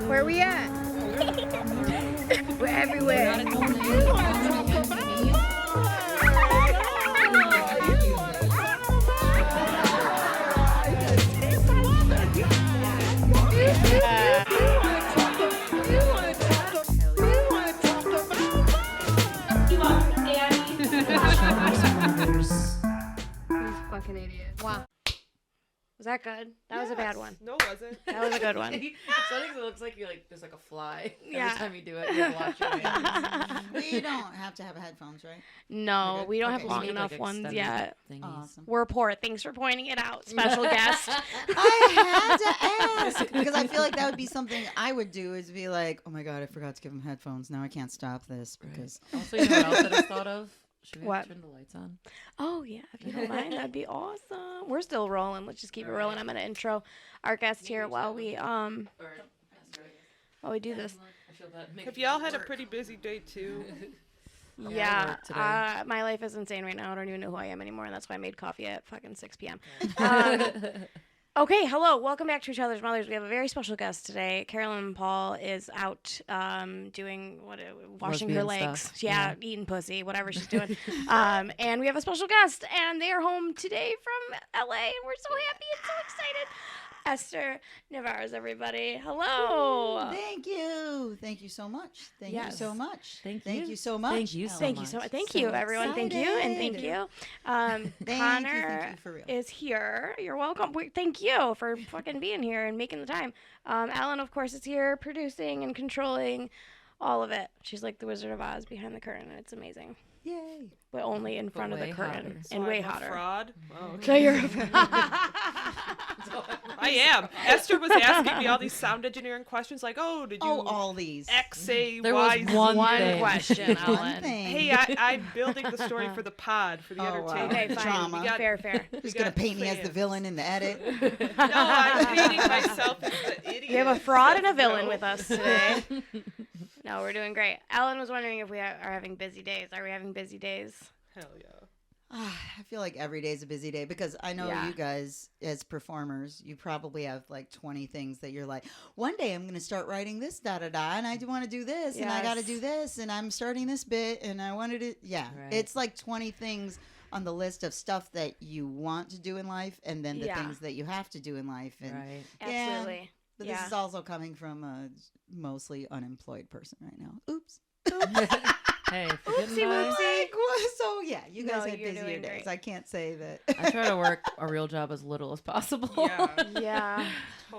Where are we at? We're everywhere. Fucking idiot. Wow. Was that good? That was a bad one. No, it wasn't. That was a good one. It's funny 'cause it looks like you're like there's like a fly Yeah. every time you do it. You watch it. We don't have to have headphones, right? No, Okay. we don't Okay. have long Just need, enough like, ones extended yet. thingies. Awesome. We're poor. Thanks for pointing it out. Special guest. I had to ask because I feel like that would be something I would do is be like, oh my God, I forgot to give him headphones. Now I can't stop this because. Also, you know what else I just thought of? Should we What? turn the lights on? Oh, yeah. If you don't mind, that'd be awesome. We're still rolling. Let's just keep it rolling. I'm going to intro our guest here while we do this. Have y'all had a pretty busy day too? Yeah, work today. my life is insane right now. I don't even know who I am anymore, and that's why I made coffee at fucking 6 p.m. Okay, hello. Welcome back to Each Other's Mothers. We have a very special guest today. Carolyn Paul is out doing washing her Lesbian legs. stuff. Yeah, eating pussy, whatever she's doing. And we have a special guest, and they are home today from LA, and we're so happy and so excited. Esther Nevarez, everybody. Hello. Thank you. Thank you so much. Thank you Yes. so much. Thank Thank you. you so much. Thank you so Thank you so much. Thank you, everyone. Thank you, and thank you. Thank Connor you for real. is here. You're welcome. Thank you for fucking being here and making the time. Alan, of course, is here producing and controlling all of it. She's like the Wizard of Oz behind the curtain, and it's amazing. Yay. But only in front of the way curtain hotter. and So way I'm a hotter. fraud? Oh, So you're I am. Esther was asking me all these sound engineering questions like, oh, did you all these. X, say, There Y, was Z? one one thing. question, One Alan. thing. Hey, I'm building the story for the pod, for the Oh, wow. entertainment. Okay, fine. Drama. We got- Fair. Who's we going to got paint me as the plans. villain in the edit? No, I'm painting myself as the idiot. We have a fraud and a villain No. with us today. No, we're doing great. Alan was wondering if we are having busy days. Are we having busy days? Hell yeah. I feel like every day is a busy day because I know Yeah. you guys as performers, you probably have like 20 things that you're like, one day I'm going to start writing this da-da-da and I want to do this and I got to Yes. do this and I'm starting this bit and I wanted to, Right. It's like 20 things on the list of stuff that you want to do in life and then the Yeah. things that you have to do in life. And Right. Yeah. Absolutely. But Yeah. this is also coming from a mostly unemployed person right now. Oops. Hey, if you're getting Oopsie by, whoopsie. Like, what? So yeah, you guys No, had you're busier doing days. great. I can't say that. I try to work a real job as little as possible. Yeah. Yeah.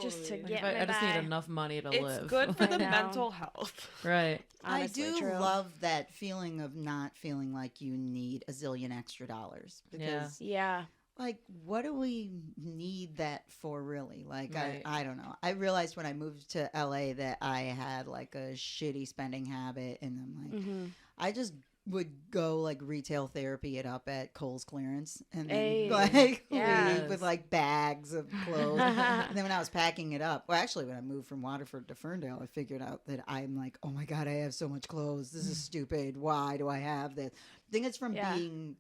Just to Totally. get I me just by. need enough money to It's live. good for I the know. mental health. Right. Honestly, I do true. love that feeling of not feeling like you need a zillion extra dollars because Yeah. like what do we need that for really? Like Right. I don't know. I realized when I moved to LA that I had like a shitty spending habit and I'm like Mm-hmm. I just would go like retail therapy it up at Kohl's clearance and then Hey. like Yes. leave with like bags of clothes. And then when I was packing it up, well, actually, when I moved from Waterford to Ferndale, I figured out that I'm like, oh my God, I have so much clothes. This is stupid. Why do I have this? I think it's from Yeah. being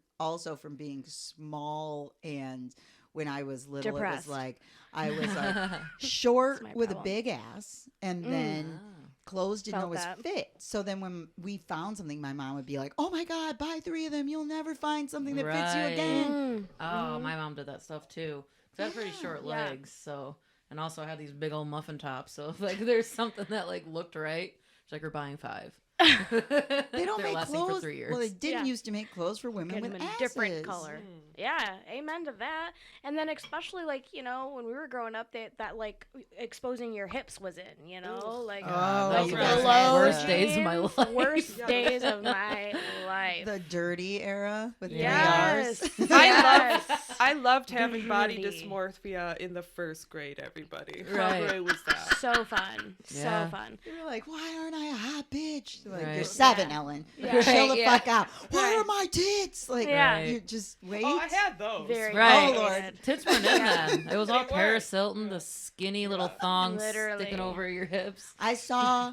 small and when I was little, Depressed. it was like I was like short my with a problem. big ass, and then clothes didn't Felt always that. fit. So then when we found something, my mom would be like, "Oh my God, buy 3 of them. You'll never find something that fits you Right. again." Oh, my mom did that stuff too. 'Cause I have pretty short Yeah. legs, so and also I had these big old muffin tops. So if, like there's something that like looked right, it's like we're buying 5. They don't They're make lasting clothes. for 3 years. Well, they didn't Yeah. used to make clothes for women Get with them in asses. different color. Yeah, amen to that. And then especially like, you know, when we were growing up, that like exposing your hips was in, you know, like Oh, those you were guys the had worst that. days of my jeans, life. Worst Yeah. days of my life. The dirty era with Yes. 3 Rs. Yes. I loved having body Dirty. dysmorphia in the first grade, everybody. Right. How great was that? So fun. Yeah. So fun. You were like, "Why aren't I a hot bitch?" Like, Right. "You're 7, Yeah. Ellen. Yeah. Chill the Yeah. fuck out. Why Right. are my tits?" Like, Yeah. you just wait. Oh, I had those. Very Right. Oh, Lord. good. Tits weren't in then. It was all They were. Paris Hilton, the skinny little thongs Literally. sticking over your hips. I saw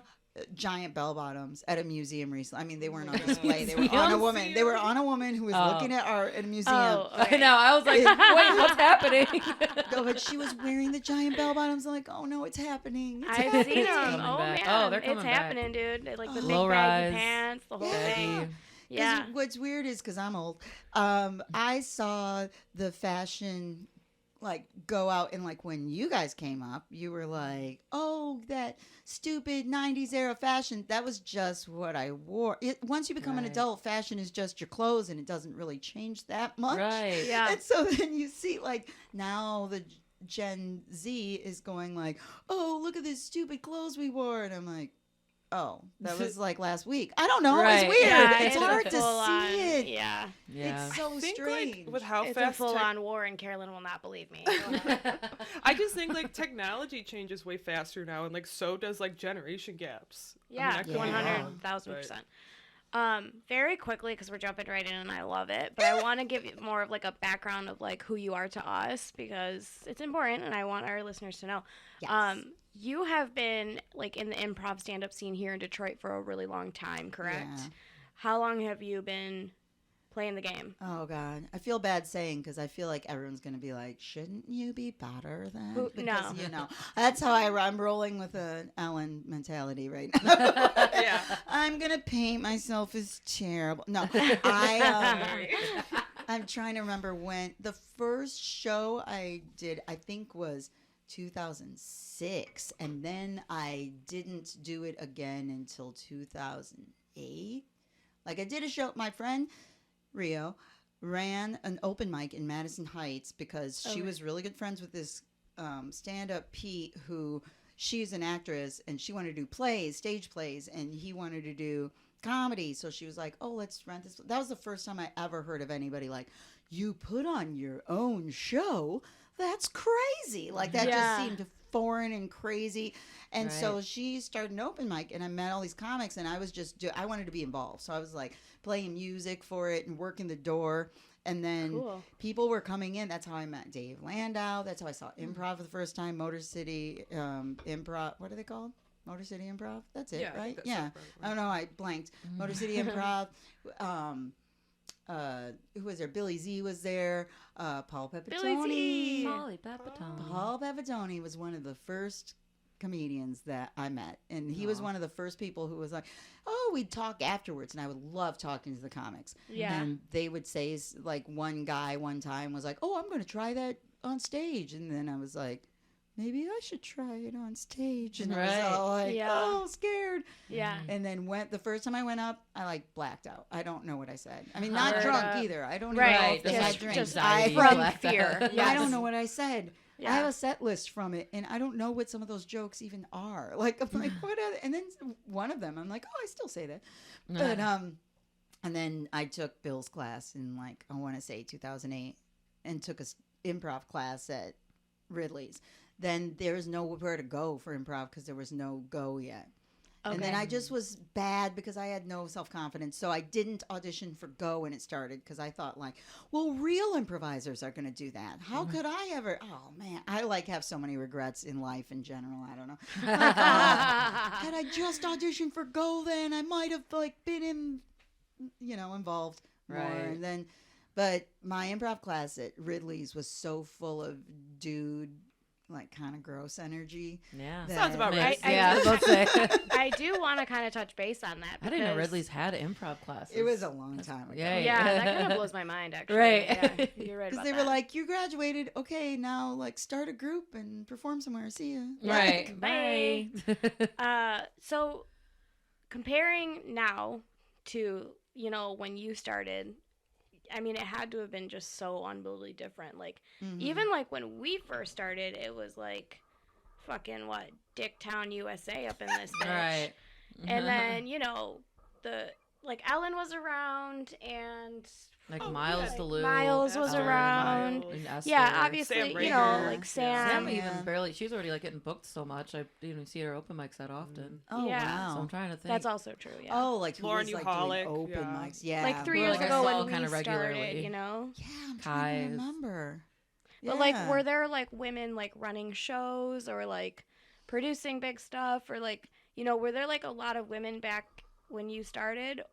giant bell bottoms at a museum recently. I mean, they weren't on display. They were on a woman. They were on a woman who was looking at art at a museum. Oh, I know. I was like, wait, what's happening? No, but she was wearing the giant bell bottoms. I'm like, oh no, it's happening. It's I've happening. seen them. coming Oh back. man, Oh, they're coming it's back. happening, dude. Like the big Low baggy rise. pants, the whole Yeah. thing. 'Cause Yeah. What's weird is because I'm old. I saw the fashion like go out, and like when you guys came up, you were like, "Oh, that stupid '90s era fashion." That was just what I wore. Once you become an Right. adult, fashion is just your clothes, and it doesn't really change that much. Right. Yeah. And so then you see like now the Gen Z is going like, "Oh, look at this stupid clothes we wore," and I'm like, "Oh, that was like last week." I don't know. Right. It's weird. Yeah, it's a hard to full-on- see it. Yeah, Yeah. It's so I think strange. like with how it's a fast full-on war, and Carolyn will not believe me. I just think like technology changes way faster now, and like so does like generation gaps. Yeah, I could be wrong, 100,000%. Very quickly, because we're jumping right in, and I love it. But I want to give you more of like a background of like who you are to us, because it's important, and I want our listeners to know. Yes. You have been like in the improv stand-up scene here in Detroit for a really long time, correct? Yeah. How long have you been playing the game? Oh God, I feel bad saying because I feel like everyone's gonna be like, "Shouldn't you be better than?" Who- Because, no. you know that's how I'm rolling with an Ellen mentality right now. Yeah. I'm gonna paint myself as terrible. No, I'm trying to remember when the first show I did. I think was 2006, and then I didn't do it again until 2008. Like I did a show. My friend Rio ran an open mic in Madison Heights because she Okay. was really good friends with this stand-up Pete, who she's an actress and she wanted to do plays, stage plays, and he wanted to do comedy. So she was like, "Oh, let's rent this." That was the first time I ever heard of anybody like, "You put on your own show? That's crazy!" Like that Yeah. just seemed foreign and crazy. And so Right. she started an open mic, and I met all these comics, and I was just I wanted to be involved, so I was like playing music for it and working the door. And then Cool. people were coming in. That's how I met Dave Landau. That's how I saw improv for the first time. Motor City Improv. What are they called? Motor City Improv. That's it, Yeah, I think right? that's Yeah. it, right. I don't know. I blanked. Motor City Improv. Who was there? Billy Z was there. Paul Pepitone. Billy Z. Molly Pepitone. Paul Pepitone was one of the first comedians that I met, and he was Aw. one of the first people who was like, "Oh, we'd talk afterwards," and I would love talking to the comics. Yeah. And they would say, like, one guy one time was like, "Oh, I'm going to try that on stage," and then I was like, "Maybe I should try it on stage," and I Right. was all like, Yeah. "Oh, scared." Yeah. And then the first time I went up, I like blacked out. I don't know what I said. I mean, not Heard drunk up. either. I don't Right. even know if they Just- had drinks. just anxiety. from Blacked out. fear. I Yes. don't know what I said. Yeah. I have a set list from it, and I don't know what some of those jokes even are. Like, I'm like, what are they? And then one of them, I'm like, oh, I still say that. But and then I took Bill's class in like I want to say 2008, and took a improv class at Ridley's. Then there's nowhere to go for improv because there was no go yet. And then Okay. I just was bad because I had no self-confidence. So I didn't audition for Go when it started because I thought like, well, real improvisers are going to do that. How could I ever? Oh, man. I like have so many regrets in life in general. I don't know. Like, had I just auditioned for Go then, I might have like been involved more. Right. And then, but my improv class at Ridley's was so full of dude, like kind of gross energy. Yeah. Sounds about right. Yeah, I was about to say. I do want to kind of touch base on that. I didn't know because- Ridley's had improv classes. It was a long time ago. Yeah. Yeah, that kind of blows my mind, actually. Right. Yeah, you're right Because about they that. were like, you graduated. Okay, now like start a group and perform somewhere. See ya. Right. Bye. Bye. So comparing now to, when you started, I mean, it had to have been just so unbelievably different. Like, Mhm. even like when we first started, it was like fucking what? Dicktown, USA up in this bitch. Right. And then, Ellen was around and like Oh, Miles yeah. DeLue. Miles was Esther, around. and Esther. Yeah, obviously, Sam like Rager. Sam. Sam Yeah. even barely. She's already like getting booked so much. I didn't even see her open mics that often. Oh Yeah. wow. So I'm trying to think. That's also true, yeah. Oh, like who Lauren was, like, Uhalik, doing open yeah. mics. Yeah. Like 3 Who, years like, I ago saw when we kinda started, regularly. Yeah, I'm trying to Kai. remember. But like, were there like women like running shows or like producing big stuff or like, were there like a lot of women back when you started?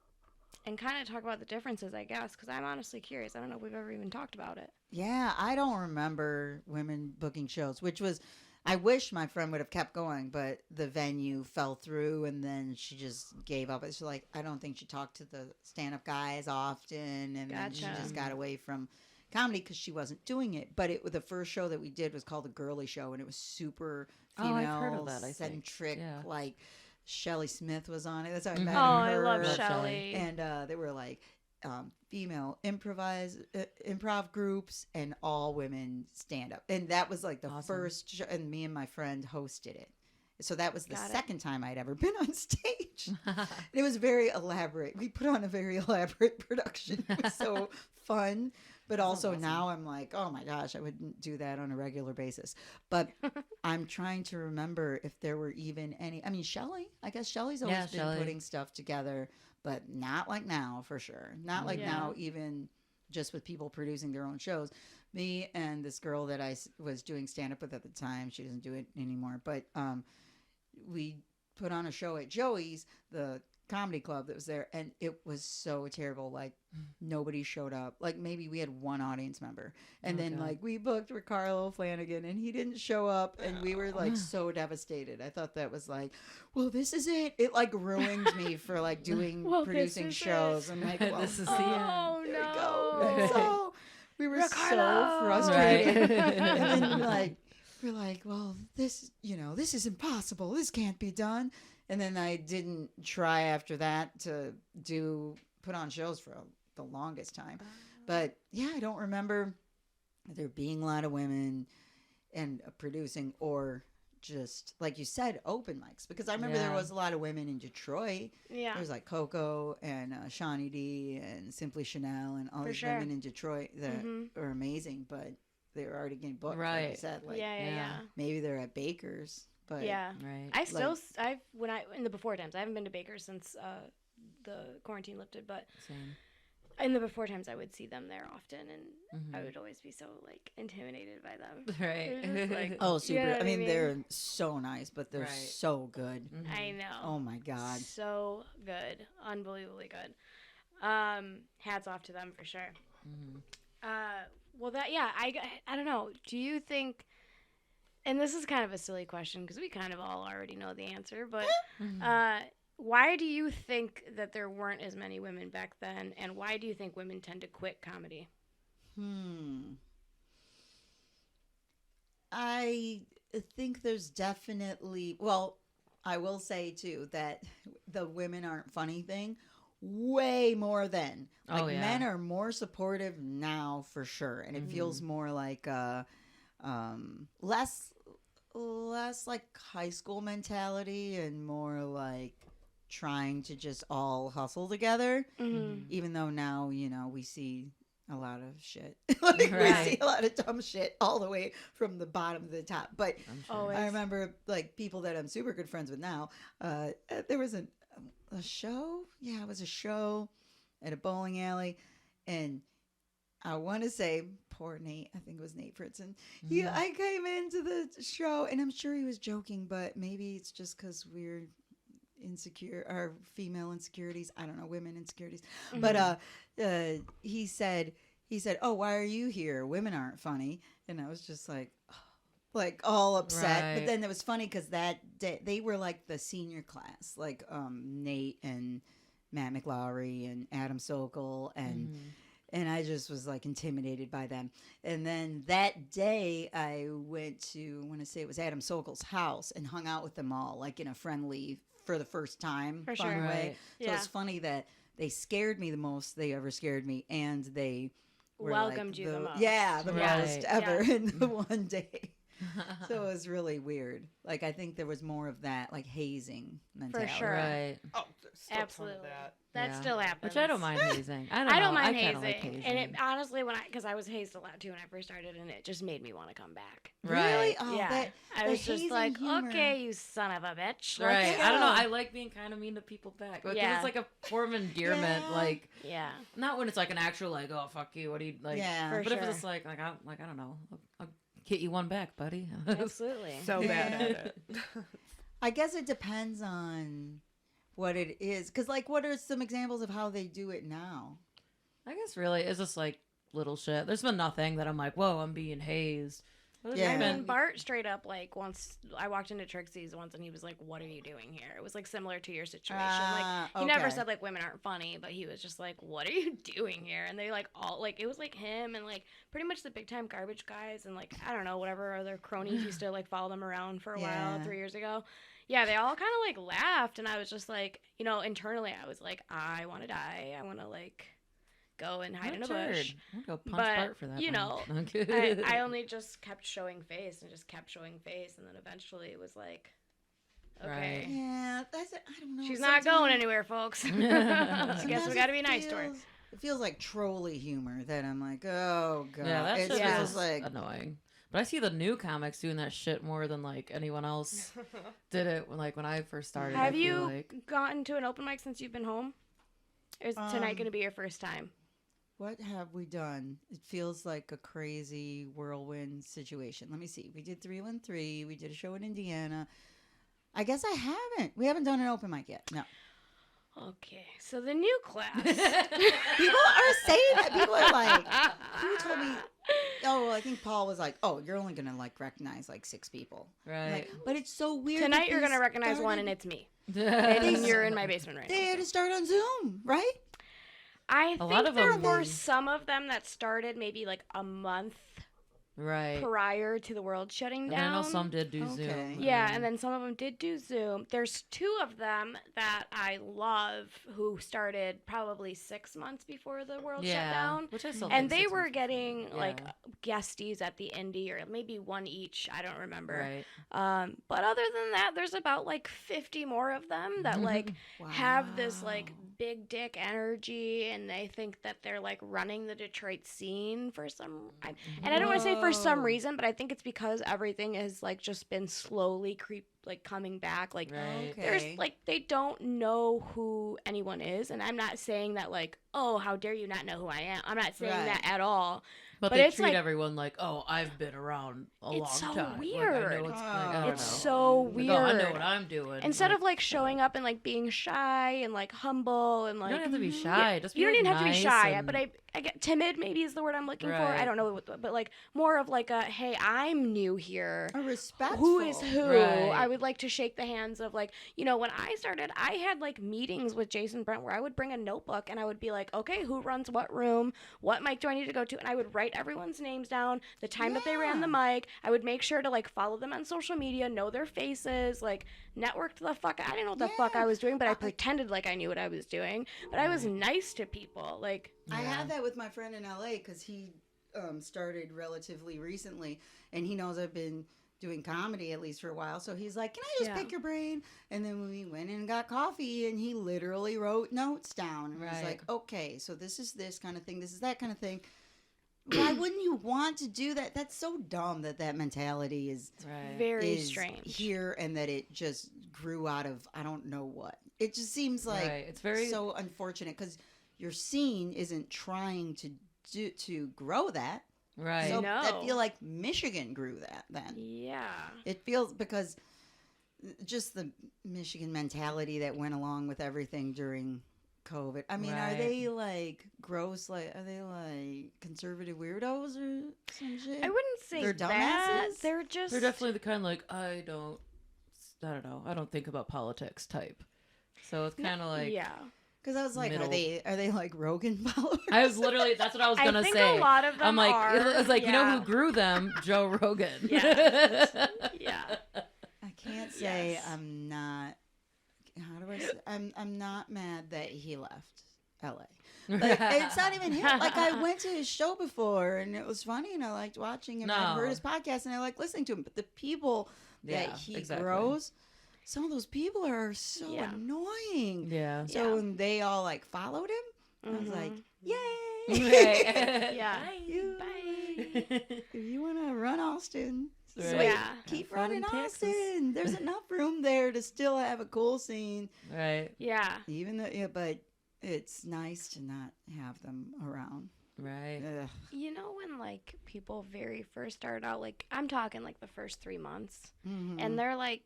And kind of talk about the differences, I guess, because I'm honestly curious. I don't know if we've ever even talked about it. Yeah, I don't remember women booking shows, which was, I wish my friend would have kept going, but the venue fell through and then she just gave up. It's like, I don't think she talked to the stand-up guys often, and then she Gotcha. just got away from comedy because she wasn't doing it. But the first show that we did was called The Girly Show, and it was super Oh, I've heard of that, I think. female-centric, Yeah. like Shelley Smith was on it. That's how I met Oh, I her. love Love Shelley. And they were like female improv groups and all women stand up. And that was like the Awesome. first show, and me and my friend hosted it. So that was the Got it. second time I'd ever been on stage. It was very elaborate. We put on a very elaborate production. It was so fun. But also awesome. now I'm like, oh my gosh, I wouldn't do that on a regular basis. But I'm trying to remember if there were even any. I mean, Shelley. I guess Shelley's always Yeah, been Shelley. putting stuff together, but not like now for sure. Not like Yeah. now, even just with people producing their own shows. Me and this girl that I was doing stand up with at the time, she doesn't do it anymore, but we put on a show at Joey's, the comedy club that was there, and it was so terrible. Like nobody showed up. Like maybe we had one audience member, and Oh, then God. like we booked Ricardo Flanagan and he didn't show up, and we were like so devastated. I thought that was like, well, this is it. It like ruined me for like doing Well, this producing is shows. it. I'm like, well, This is the Oh, there we no. go. So we were Ricardo. so frustrated. Right. And then we're like, well, this is impossible. This can't be done. And then I didn't try after that to put on shows for the longest time. But yeah, I don't remember there being a lot of women and producing, or just like you said, open mics. Because I remember there Yeah. was a lot of women in Detroit. Yeah. There was like Coco and Shawnee D and Simply Chanel and all For these sure. women in Detroit that Mhm. are amazing, but they were already getting booked. Like you Right. said, like yeah. maybe they're at Baker's, but Yeah. Right. I still, like- in the before times, I haven't been to Baker's since the quarantine lifted, but Same. in the before times, I would see them there often, and I Mhm. would always be so like intimidated by them. Right. It was just like- oh, You super. know what I mean, mean? they're so nice, but they're Right. so good. Mhm. I know. Oh my god. So good, unbelievably good. Hats off to them for sure. Mhm. Well, I don't know. Do you think? And this is kind of a silly question because we kind of all already know the answer, but why do you think that there weren't as many women back then, and why do you think women tend to quit comedy? I think there's definitely, well, I will say too that the women aren't funny thing way more than like Oh, yeah. men are more supportive now for sure, and it feels more like less like high school mentality and more like trying to just all hustle together. Even though now we see a lot of shit. Like, we see Right. a lot of dumb shit all the way from the bottom to the top. But I'm sure. Always. I remember like people that I'm super good friends with now. There was a show. Yeah, it was a show at a bowling alley, and I want to say poor Nate. I think it was Nate Fritzen. I came into the show, and I'm sure he was joking, but maybe it's just because we're insecure, or female insecurities. I don't know, women insecurities. But he said, "Oh, why are you here? Women aren't funny." And I was just like all upset. But Right. then it was funny because that day they were like the senior class, like Nate and Matt McLowry and Adam Sokol and I just was like intimidated by them. And then that day I went to, I want to say it was Adam Sokol's house, and hung out with them all like in a friendly, for the first time, For fun sure. way. Right. So Yeah. it's funny that they scared me the most they ever scared me, and they were Welcomed you the most. Yeah, the Right. most ever Yeah. in the one day. So it was really weird. Like I think there was more of that, like hazing mentality. sure. Right. Oh, there's still a ton of Absolutely. that. That Yeah. still happens. Which I don't mind hazing. I don't I know. don't mind I kinda hazing. like And it honestly, because I was hazed a lot too when I first started, and it just made me want to come back. Right. Really? Oh, yeah. that, I the was just hazing like, humor. okay, you son of a bitch. Right. Let's I don't know. go. I like being kind of mean to people back. Because Yeah. it's like a form of endearment. Yeah. Like, Yeah. not when it's like an actual, like, oh, fuck you. What do you, like, Yeah. For but if sure. it's like I don't know. I'll get you one back, buddy. Absolutely. So bad at it. I guess it depends on what it is. Because, like, what are some examples of how they do it now? I guess really it's just like little shit. There's been nothing that I'm like, whoa, I'm being hazed. But Yeah. I there's mean, been- Bart straight up, like, once I walked into Trixie's once and he was like, what are you doing here? It was, like, similar to your situation. Like, he never Okay. said, like, women aren't funny, but he was just like, what are you doing here? And they, like, all, like, it was, like, him and, like, pretty much the big time garbage guys and, like, I don't know, whatever other cronies used to, like, follow them around for a while Yeah. 3 years ago. Yeah, they all kind of, like, laughed. And I was just like, you know, internally, I was like, I want to die. I want to, like, go and hide in a bush. I'm gonna go punch But, Bart for that. you man. know, Okay. I only just kept showing face and just kept showing face, and then eventually it was like, okay, Right. Yeah, that's it. I don't know. she's not going Sometimes- anywhere, folks. I sometimes guess we got to be nice to her. It feels like trolley humor that I'm like, oh god. Yeah, that it shit Yeah. feels is like annoying. But I see the new comics doing that shit more than like anyone else did it. When I first started. I Have feel you like. gotten to an open mic since you've been home? Or is tonight Um, going to be your first time? what have we done? It feels like a crazy whirlwind situation. Let me see. We did 313. We did a show in Indiana. I guess I haven't. We haven't done an open mic yet. No. Okay, so the new class. People are saying that. People are like, who told me? Oh, well, I think Paul was like, oh, you're only going to like recognize like 6 people. I'm Right. like, but it's so weird. Tonight that you're they going to recognize one, and started- it's me. Yeah. And you're in my basement right They now. had to start on Zoom, right? I A think lot of there them- were some of them that started maybe like a month Right. prior to the world shutting And down. I know some did do Okay. Zoom. Yeah, and then some of them did do Zoom. There's 2 of them that I love who started probably 6 months before the world shut down. Which I still And think they 6 were months getting like Yeah. guesties at the indie, or maybe 1 each. I don't remember. Right. But other than that, there's about like 50 more of them that like have this like Wow. big dick energy, and they think that they're like running the Detroit scene for some. And I don't want to say for some Whoa. reason, but I think it's because everything has like just been slowly coming back. Like Right. there's Okay. like they don't know who anyone is, and I'm not saying that like, oh, how dare you not know who I am. I'm not saying Right. that at all. But But they it's treat like- everyone like, oh, I've been around a long It's so time. Like, I weird. know what's, like, I don't It's know. so Like, weird. oh, I know what I'm doing. Instead of like showing up and like being shy and like humble and you like don't have to be shy. Just be, you don't like, even have to be nice shy, and- but I get timid maybe is the word I'm looking for. Right. I don't know, but like more of like a, hey, I'm new here. A respectful. Who is who? Right. I would like to shake the hands of like, you know, when I started, I had like meetings with Jason Brent where I would bring a notebook and I would be like, okay, who runs what room? What mic do I need to go to? And I would write everyone's names down, the time that they ran the mic. I would make sure to like follow them on social media, know their faces, like networked the fuck. I didn't know what the fuck Yeah. I was doing, but I pretended like I knew what I was doing. But I was nice to people. Like, I Yeah. had that with my friend in LA because he started relatively recently, and he knows I've been doing comedy at least for a while. So he's like, "Can I just Yeah. pick your brain?" And then we went and got coffee, and he literally wrote notes down. And was Right. like, "Okay, so this is this kind of thing. This is that kind of thing." Why wouldn't you want to do that? That's so dumb that mentality is Right. very is strange. here, and that it just grew out of I don't know what. It just seems like Right. It's very so unfortunate because your scene isn't trying to grow that. right. So No. I feel like Michigan grew that then. Yeah. It feels because just the Michigan mentality that went along with everything during COVID. I mean, are Right. they like gross? Like, are they like conservative weirdos or some shit? I wouldn't say They're that. dumbasses? They're just. They're definitely the kind like I don't know. I don't think about politics type. So it's kind of like yeah. Because I was like, middle. are they like Rogan followers? I was literally that's what I was I gonna think say. a lot of them I'm like are. it's like you know yeah. who grew them? Joe Rogan. Yeah. Yeah. I can't say Yes. I'm not. How do I say? I'm not mad that he left LA. Like, it's not even him. Like I went to his show before and it was funny and I liked watching him. I No. heard his podcast and I like listening to him. But the people Yeah, that he exactly. grows, some of those people are so Yeah. annoying. Yeah. So Yeah. when they all like followed him, I was like, yay! Right. Yeah. You- Bye. If you want to run Austin, Right. sweet, Yeah. keep Have fun in running Texas. Austin. There's enough room there to still have a cool scene. Right. Yeah. Even though, yeah, but it's nice to not have them around. Right. Ugh. You know when like people very first start out, like I'm talking like the first 3 months, Mhm. and they're like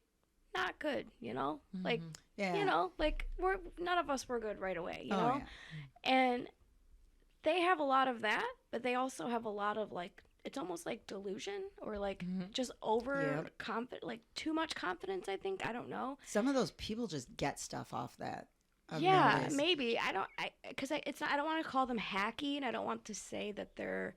not good, you know? Like, Yeah. you know, like none of us were good right away, you Oh, know? yeah. And they have a lot of that, but they also have a lot of like, it's almost like delusion or like just like too much confidence, I think. I don't know. Some of those people just get stuff off that. I've Yeah, noticed. maybe. I don't want to call them hacky, and I don't want to say that they're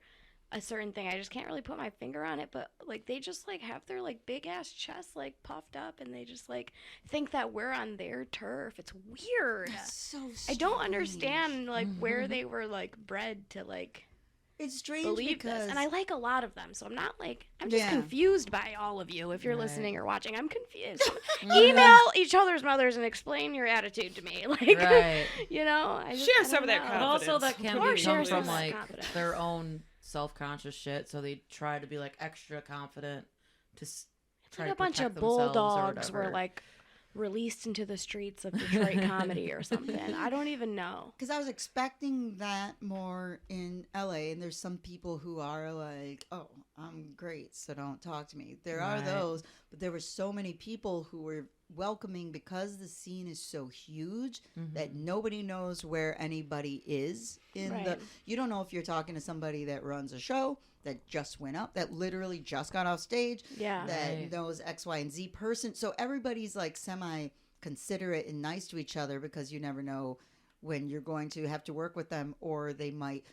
a certain thing. I just can't really put my finger on it, but like they just like have their like big ass chest like puffed up, and they just like think that we're on their turf. It's weird. That's so strange. I don't understand like where they were like bred to like It's strange believe because this, and I like a lot of them, so I'm not like I'm just confused by all of you. If you're listening or watching, I'm confused. Email each other's mothers and explain your attitude to me, like you know. Share some of that But confidence. also that can Or be share come some from of that like confidence. their own self-conscious shit, so they try to be like extra confident to try Like a to bunch protect of themselves or bulldogs were whatever. like released into the streets of Detroit comedy or something. I don't even know. because I was expecting that more in LA, and there's some people who are like, "Oh, I'm great, so don't talk to me." There are Right. those, but there were so many people who were welcoming because the scene is so huge that nobody knows where anybody is in the. Right. You don't know if you're talking to somebody that runs a show that just went up, that literally just got off stage, Yeah. that Right. knows X, Y, and Z person. So everybody's like semi considerate and nice to each other because you never know when you're going to have to work with them, or they might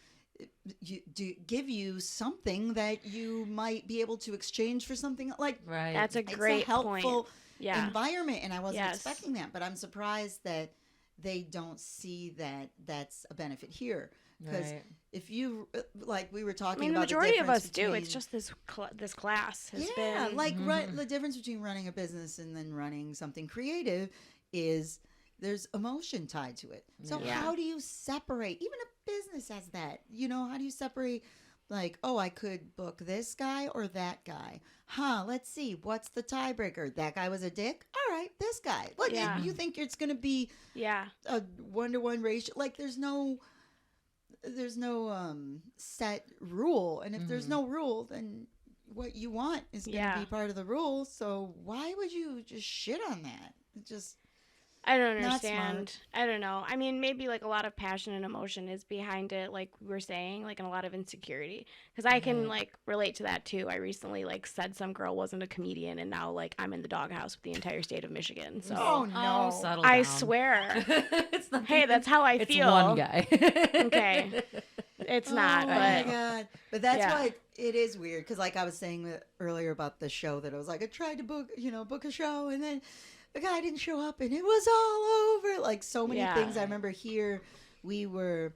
give you something that you might be able to exchange for something like. Right. That's a It's great a helpful point. Yeah. environment, and I wasn't Yes. expecting that, but I'm surprised that they don't see that that's a benefit here. Because Right. if you like, we were I talking mean, the about majority of difference us do. It's between- just this class has yeah, been like the difference between running a business and then running something creative is there's emotion tied to it. So Yeah. how do you separate? Even a business has that. You know, how do you separate? Like, oh, I could book this guy or that guy. Let's see. What's the tiebreaker? That guy was a dick? All right, this guy. Like, Yeah. you think it's going to be yeah. a 1-to-1 ratio? Like, there's no set rule. And if there's no rule, then what you want is going to Yeah. be part of the rule. So why would you just shit on that? It just... I don't Not understand. I don't know. I mean, maybe like a lot of passion and emotion is behind it, like we were saying, like, and a lot of insecurity. Because I can like relate to that too. I recently like said some girl wasn't a comedian, and now like I'm in the doghouse with the entire state of Michigan. So Oh, no. settle I down. swear. It's not, Hey, that's how I it's feel. one guy. Okay. It's not, Oh my but god! But that's Yeah. why it is weird. Because like I was saying earlier about the show, that I was like, I tried to book a show, and then the guy didn't show up, and it was all over. Like so many Yeah. things. I remember here we were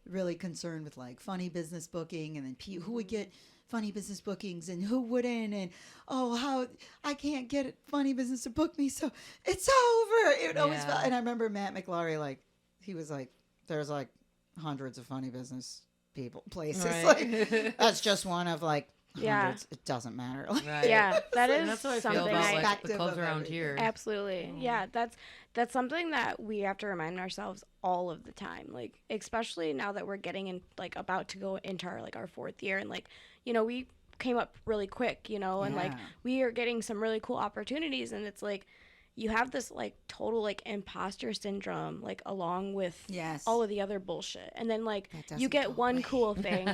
really concerned with like funny business booking, and then who would get funny business bookings and who wouldn't, and how I can't get funny business to book me, so it's over. It always Yeah. felt. And I remember Matt McLaury, like he was like, there's like hundreds of funny business places. Right. Like that's just one of like Yeah. hundreds. It doesn't matter. Like, Right. yeah, that And is that's what I feel something about I like the Perspective clubs of around everything. here. absolutely. Yeah, that's something that we have to remind ourselves all of the time. Like especially now that we're getting in, like about to go into our fourth year, and like we came up really quick, and like Yeah. we are getting some really cool opportunities, and it's like you have this like total like imposter syndrome, like along with Yes. all of the other bullshit, and then like That you doesn't get go one away. cool thing.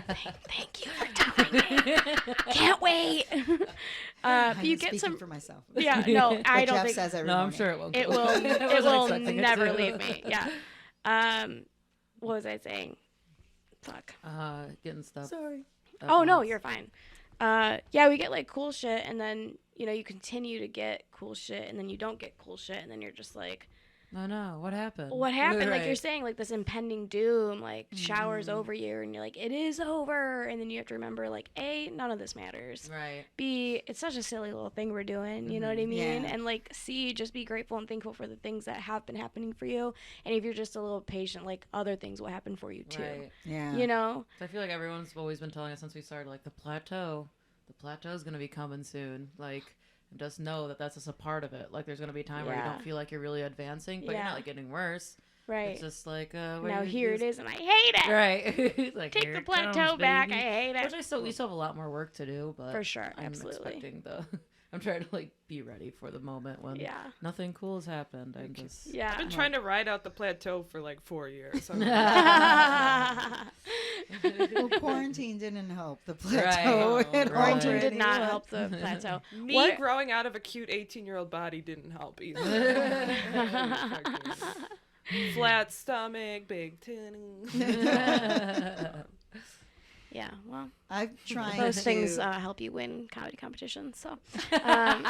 Thank you for telling me. Can't wait. I'm you get speaking some. for myself. Yeah, no, I What don't Jeff think says every No, I'm morning. sure it won't. it go. will. I It wasn't will expecting it never to. leave me. Yeah. What was I saying? Fuck. Getting stuff. Sorry. at Oh no, once. you're fine. Yeah, we get like cool shit, and then you continue to get cool shit, and then you don't get cool shit, and then you're just like, No, what happened? what happened? Like you're Right. saying, like this impending doom, like showers over you, and you're like, it is over, and then you have to remember, like, A, none of this matters. Right. B, it's such a silly little thing we're doing, you know what I mean? Yeah. And like C, just be grateful and thankful for the things that have been happening for you, and if you're just a little patient, like other things will happen for you too. Right. Yeah. You know? So I feel like everyone's always been telling us since we started, like the plateau is gonna be coming soon. Like, just know that that's just a part of it. Like, there's gonna be a time where you Yeah. don't feel like you're really advancing, but you're Yeah. not like getting worse. Right. It's just like Now here it is, and I hate it. Right. Like, Take here the it comes, plateau back. I baby. hate it. Which we still have a lot more work to do, but For sure, I'm absolutely. expecting I'm trying to like be ready for the moment when nothing cool has happened. I'm just I've been trying to ride out the plateau for like 4 years. Well, quarantine didn't help the plateau. Right. at all Quarantine for did not anyone. help the plateau. Me growing out of a cute 18-year-old body didn't help either. Flat stomach, big titty. Yeah, well, I'm trying those to. things help you win comedy competitions. So, Well,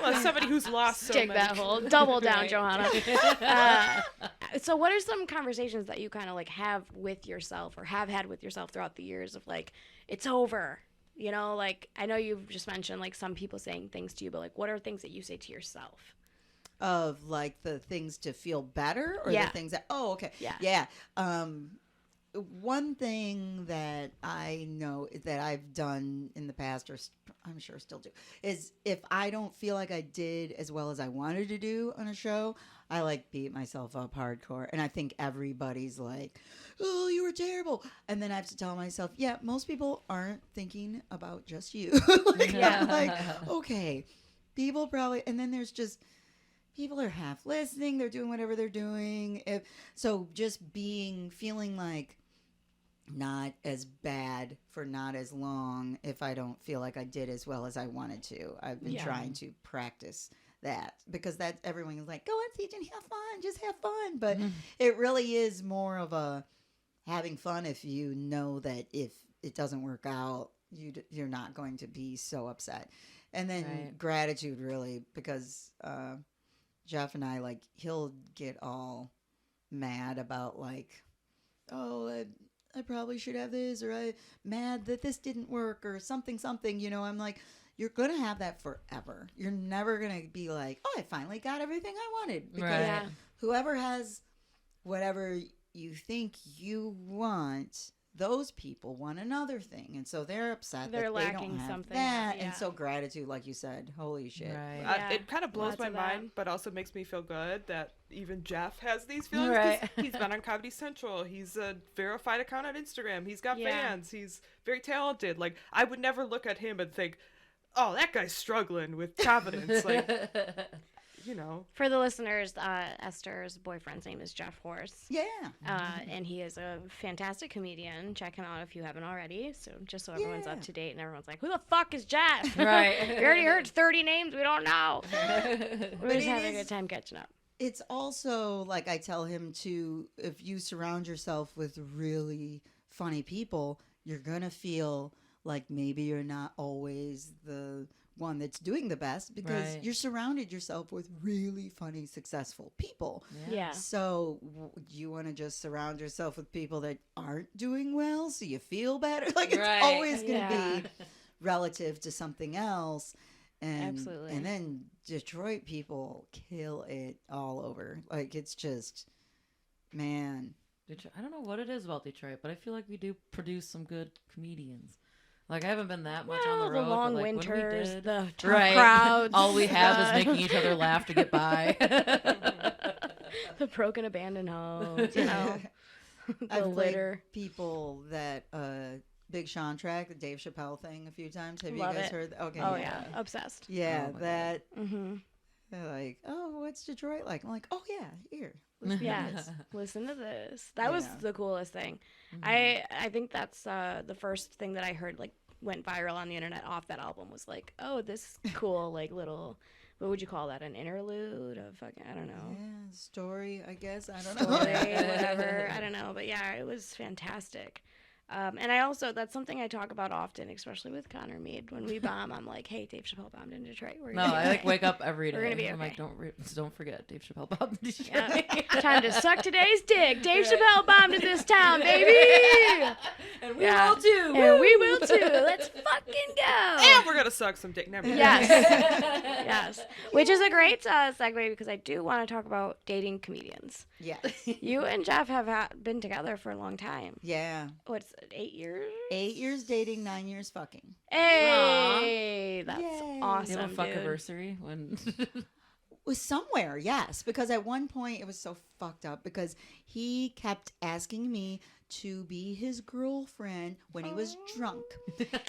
as somebody who's lost so dig many. that hole, double down, Right. Johanna. So, what are some conversations that you kind of like have with yourself, or have had with yourself throughout the years of like, it's over? You know, like I know you've just mentioned like some people saying things to you, but like, what are things that you say to yourself? Of like the things to feel better, or Yeah. the things that Yeah. yeah. One thing that I know that I've done in the past, or I'm sure still do, is if I don't feel like I did as well as I wanted to do on a show, I like beat myself up hardcore. And I think everybody's like, oh, you were terrible. And then I have to tell myself, yeah, most people aren't thinking about just you. I'm like, okay, people probably, and then there's just, people are half listening, they're doing whatever they're doing. So just feeling like not as bad for not as long if I don't feel like I did as well as I wanted to. I've been trying to practice that, because that everyone is like, go on stage and have fun, just have fun. But it really is more of a having fun if you know that if it doesn't work out, you're not going to be so upset. And then gratitude, really, because Jeff and I, like, he'll get all mad about like, oh, I probably should have this, or I'm mad that this didn't work, or something, you know. I'm like, you're going to have that forever. You're never going to be like, oh, I finally got everything I wanted. Because whoever has whatever you think you want, those people want another thing. And so they're upset They're that lacking they don't have something. that. Yeah. And so gratitude, like you said, holy shit. Right. It kind of blows Lots my of that. mind, but also makes me feel good that even Jeff has these feelings. 'Cause Right. He's been on Comedy Central. He's a verified account on Instagram. He's got Yeah. fans. He's very talented. Like, I would never look at him and think, oh, that guy's struggling with confidence. Like, you know. For the listeners, Esther's boyfriend's name is Jeff Horst. Yeah. And he is a fantastic comedian. Check him out if you haven't already. So just so everyone's up to date and everyone's like, who the fuck is Jeff? Right. We already heard 30 names we don't know. We're just it having a is- good time catching up. It's also like I tell him to, if you surround yourself with really funny people, you're going to feel like maybe you're not always the one that's doing the best, because Right. you're surrounded yourself with really funny, successful people. Yeah. So you want to just surround yourself with people that aren't doing well so you feel better. Like, it's Right. always going to Yeah. be relative to something else. And, Absolutely. And then Detroit people kill it all over. Like, it's just, man. Detroit, I don't know what it is about Detroit, but I feel like we do produce some good comedians. Like, I haven't been that much on the road. The long but, like, when we winters, did- the tough Right. crowds. All we have is making each other laugh to get by. the broken abandoned homes, you know. the I've litter. played people that, Big Sean track, the Dave Chappelle thing, a few times. Have Love you guys it. heard? Okay. Oh, yeah. Obsessed. Yeah, Oh my that. Mm-hmm. They're like, oh, what's Detroit like? I'm like, oh, yeah, here. listen to Yes. this." Listen to this. That was Yeah. the coolest thing. Mhm. I think that's the first thing that I heard like went viral on the internet off that album was like, oh, this cool like little, what would you call that? An interlude of fucking, I don't know. Yeah, story, I guess. I don't Story, know. whatever. I don't know. But yeah, it was fantastic. And I also, that's something I talk about often, especially with Connor Meade. When we bomb, I'm like, hey, Dave Chappelle bombed in Detroit. We're No, gonna be I like okay. wake up every day. We're gonna be I'm okay. like, don't forget Dave Chappelle bombed in Detroit. Yeah. Time to suck today's dick. Dave Chappelle bombed in this town, baby. And we Yeah. will too. And we will too. Let's fucking go. And we're going to suck some dick. Never mind. Yes. Yes. Which is a great segue because I do want to talk about dating comedians. Yes. You and Jeff have been together for a long time. Yeah. What's it, 8 years? 8 years dating, 9 years fucking. Hey, that's Yay. awesome. Do you have a dude. fuck-iversary when was somewhere, yes, because at one point it was so fucked up because he kept asking me to be his girlfriend when he was drunk.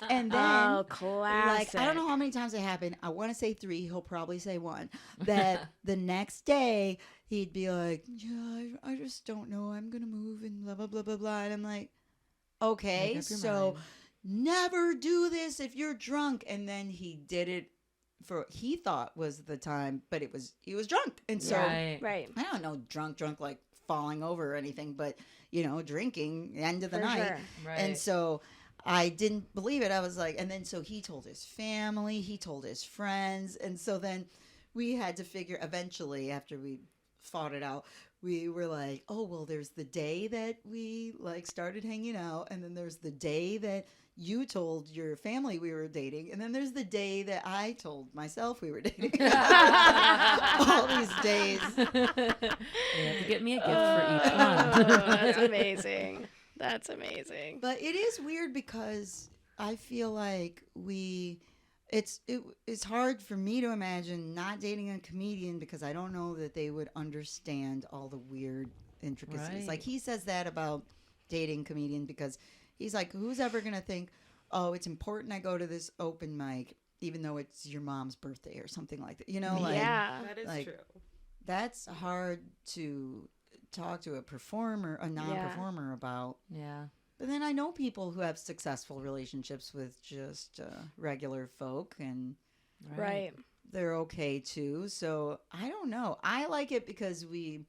And then, Oh, classic. like, I don't know how many times it happened. I want to say 3. He'll probably say 1. That the next day he'd be like, yeah, I just don't know. I'm going to move and blah, blah, blah, blah, blah. And I'm like, okay, so never do this if you're drunk. And then he did it for what he thought was the time, but he was drunk. And so Right. I don't know, drunk like falling over or anything, but drinking end of the For night. sure. Right. And so I didn't believe it. I was like, and then so he told his family, he told his friends. And so then we had to figure eventually after we fought it out, we were like, oh, well, there's the day that we like started hanging out. And then there's the day that you told your family we were dating. And then there's the day that I told myself we were dating. All these days. You have to get me a gift for each one. That's amazing. That's amazing. But it is weird because I feel like it's hard for me to imagine not dating a comedian because I don't know that they would understand all the weird intricacies. Right. Like he says that about dating comedian because he's like, who's ever going to think, oh, it's important I go to this open mic even though it's your mom's birthday or something like that. Like Yeah. That is like, true. that's hard to talk to a non-performer about. Yeah. But then I know people who have successful relationships with just regular folk, and Right. they're okay too. So I don't know. I like it because we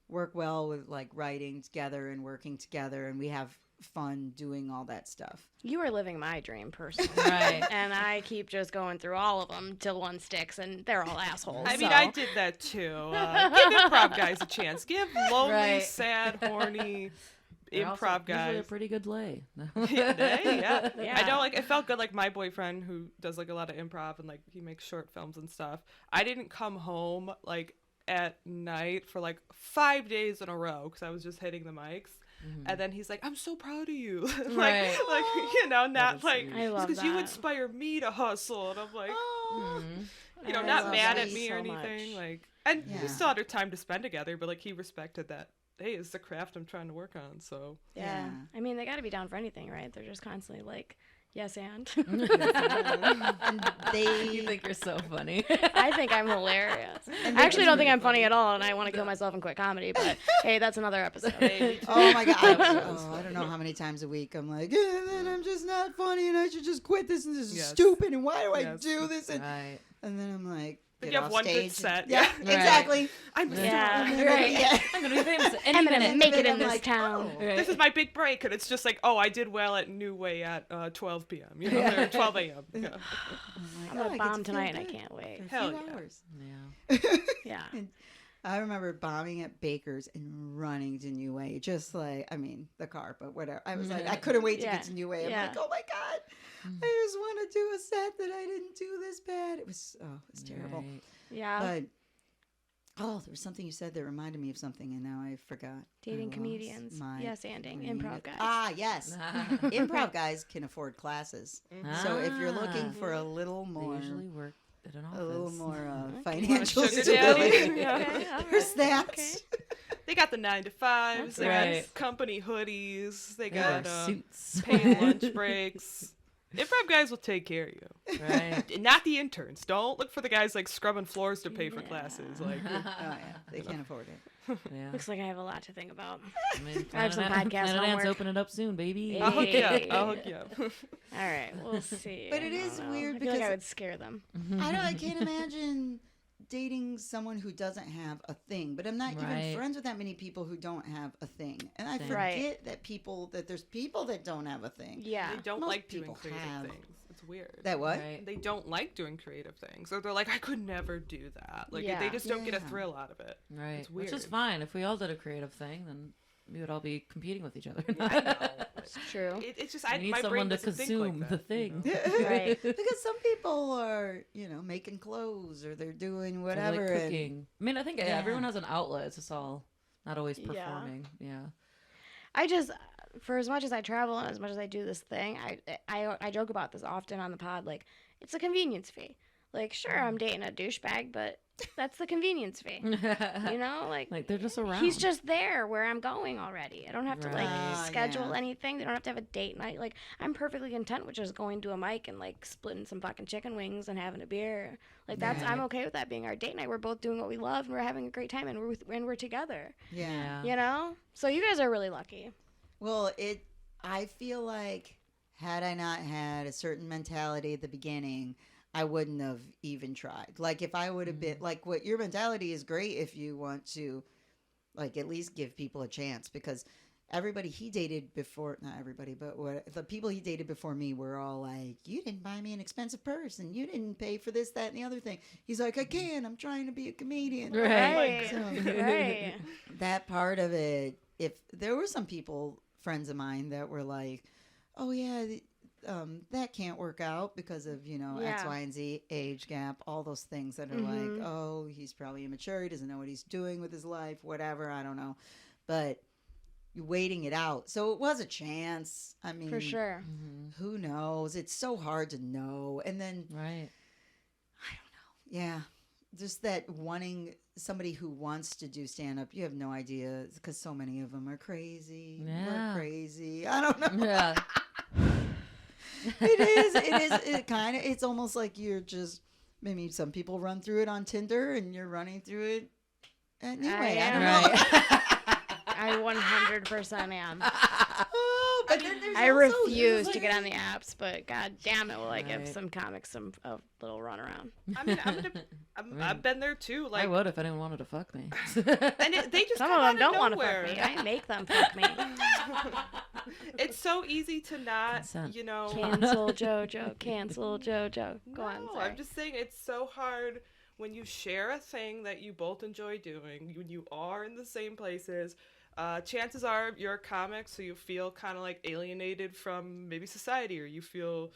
work well with like writing together and working together, and we have fun doing all that stuff. You are living my dream personally. Right. And I keep just going through all of them till one sticks, and they're all assholes. I mean, so. I did that too. Give improv guys a chance. Give lonely, Right. sad, horny They're also improv usually a guys. pretty good lay. Yeah. Yeah. I know, like, it felt good. Like, my boyfriend, who does, like, a lot of improv and, like, he makes short films and stuff. I didn't come home, like, at night for, like, 5 days in a row because I was just hitting the mics. And then he's like, I'm so proud of you. Right. Not is like, sweet. I love because you that. inspire me to hustle. And I'm like, Oh, I not love mad that at me so or anything. much. Like, and Yeah. we still had our time to spend together, but like he respected that. Hey, it's the craft I'm trying to work on. So Yeah. Yeah. I mean, they got to be down for anything, right? They're just constantly like, yes, and. and they You think you're so funny. I think I'm hilarious. And I actually they- don't think I'm funny at all, and I want to kill myself and quit comedy, but hey, that's another episode. Oh my god! I don't know how many times a week I'm like, and I'm just not funny, and I should just quit this, and this is Yes. stupid, and why do I Yes. do this? And, Right. and then I'm like, But get you have off one good stage and- set, Yeah, yeah. exactly. I'm Yeah, And then right. yeah. I'm gonna be famous any I'm gonna minute. make it then in I'm this like, town. oh. Right. this is my big break, and it's just like, oh, I did well at New Way at 12 p.m. Or 12 a.m. Yeah. I'm, like, I'm oh, gonna I get bomb to feel tonight, and I good can't wait. for a Hell few yeah. hours. Yeah. Yeah. And I remember bombing at Baker's and running to New Way, just like, I mean, the car, but whatever. I was like, I couldn't wait to Yeah. get to New Way. I'm Yeah. like, oh my God, I just want to do a set that I didn't do this bad. It was terrible. Right. Yeah. But, there was something you said that reminded me of something, and now I forgot. Dating I lost comedians. my Yes, anding. train Improv of- guys. Ah, yes. Improv guys can afford classes. So if you're looking for a little They more, usually work at an office. a little more Okay. financial Sugar daddy? stability, Okay, all there's right. that. Okay. They got the 9-to-5s. They Right. got company hoodies. They They wear got suits. paid lunch breaks. Improv guys will take care of you. Right. And not the interns. Don't look for the guys like scrubbing floors to pay for classes. Like, Oh yeah, they can't afford it. Yeah. Looks like I have a lot to think about. I mean, I have some Planet podcast Ants homework. open it up soon, baby. I'll hook you up. Hey. I'll hook you up. All right, we'll see. But it I is don't know. weird I feel like I because- would scare them. I can't imagine dating someone who doesn't have a thing. But I'm not Right. even friends with that many people who don't have a thing. And I Same. forget that there's people that don't have a thing. Yeah. They don't Most like doing people creative have. things. It's weird. That what? Right. They don't like doing creative things. Or they're like, I could never do that. Like, Yeah. they just don't get a Yeah. thrill out of it. Right. It's Which is weird. fine. If we all did a creative thing, then we would all be competing with each other. I know. It's true. It's just, We need my brain someone to doesn't think like consume that, the thing. you know? Right. Because some people are, making clothes or they're doing Or, whatever. like and- cooking. I mean, I think Yeah. everyone has an outlet. It's just all not always Yeah. performing. Yeah. I just, for as much as I travel and as much as I do this thing, I joke about this often on the pod. Like, it's a convenience fee. Like, sure, I'm dating a douchebag, but That's the convenience fee. You know, like they're just around. he's just there where I'm going already. I don't have to like Right. schedule Yeah. anything. They don't have to have a date night. Like I'm perfectly content with just going to a mic and like splitting some fucking chicken wings and having a beer. Like that's I'm okay with that being our date night. We're both doing what we love and we're having a great time and we're together. Yeah. You know? So you guys are really lucky. Well, I feel like had I not had a certain mentality at the beginning, I wouldn't have even tried. Like if I would have been like what your mentality is great if you want to like at least give people a chance because everybody he dated before, not everybody, but the people he dated before me were all like, you didn't buy me an expensive purse and you didn't pay for this, that, and the other thing. He's like, I can't. I'm trying to be a comedian. Right. So, Right. that part of it, if there were some people, friends of mine, that were like, oh, yeah, that can't work out because of, X, Y, and Z, age gap, all those things that are like, oh, he's probably immature. He doesn't know what he's doing with his life, whatever. I don't know. But you're waiting it out. So it was a chance. I mean, For sure. who knows? It's so hard to know. And then, Right. yeah, just that wanting somebody who wants to do stand-up, you have no idea because so many of them are crazy. Yeah. We're crazy. I don't know. Yeah. It kind of, it's almost like you're just, maybe some people run through it on Tinder and you're running through it anyway. I don't know. I 100% am. Oh, but then there's I also- refuse to get on the apps, but god damn it, will I give Right. some comics a little run around. I mean, I've been there too. Like, I would if anyone wanted to fuck me. and they just Some come of out them don't want to nowhere. fuck me. I make them fuck me. It's so easy to not, Consent. Cancel JoJo. Cancel JoJo. Go on. No, Sorry. I'm just saying it's so hard when you share a thing that you both enjoy doing, when you are in the same places. Chances are you're a comic, so you feel kind of like alienated from maybe society, or you feel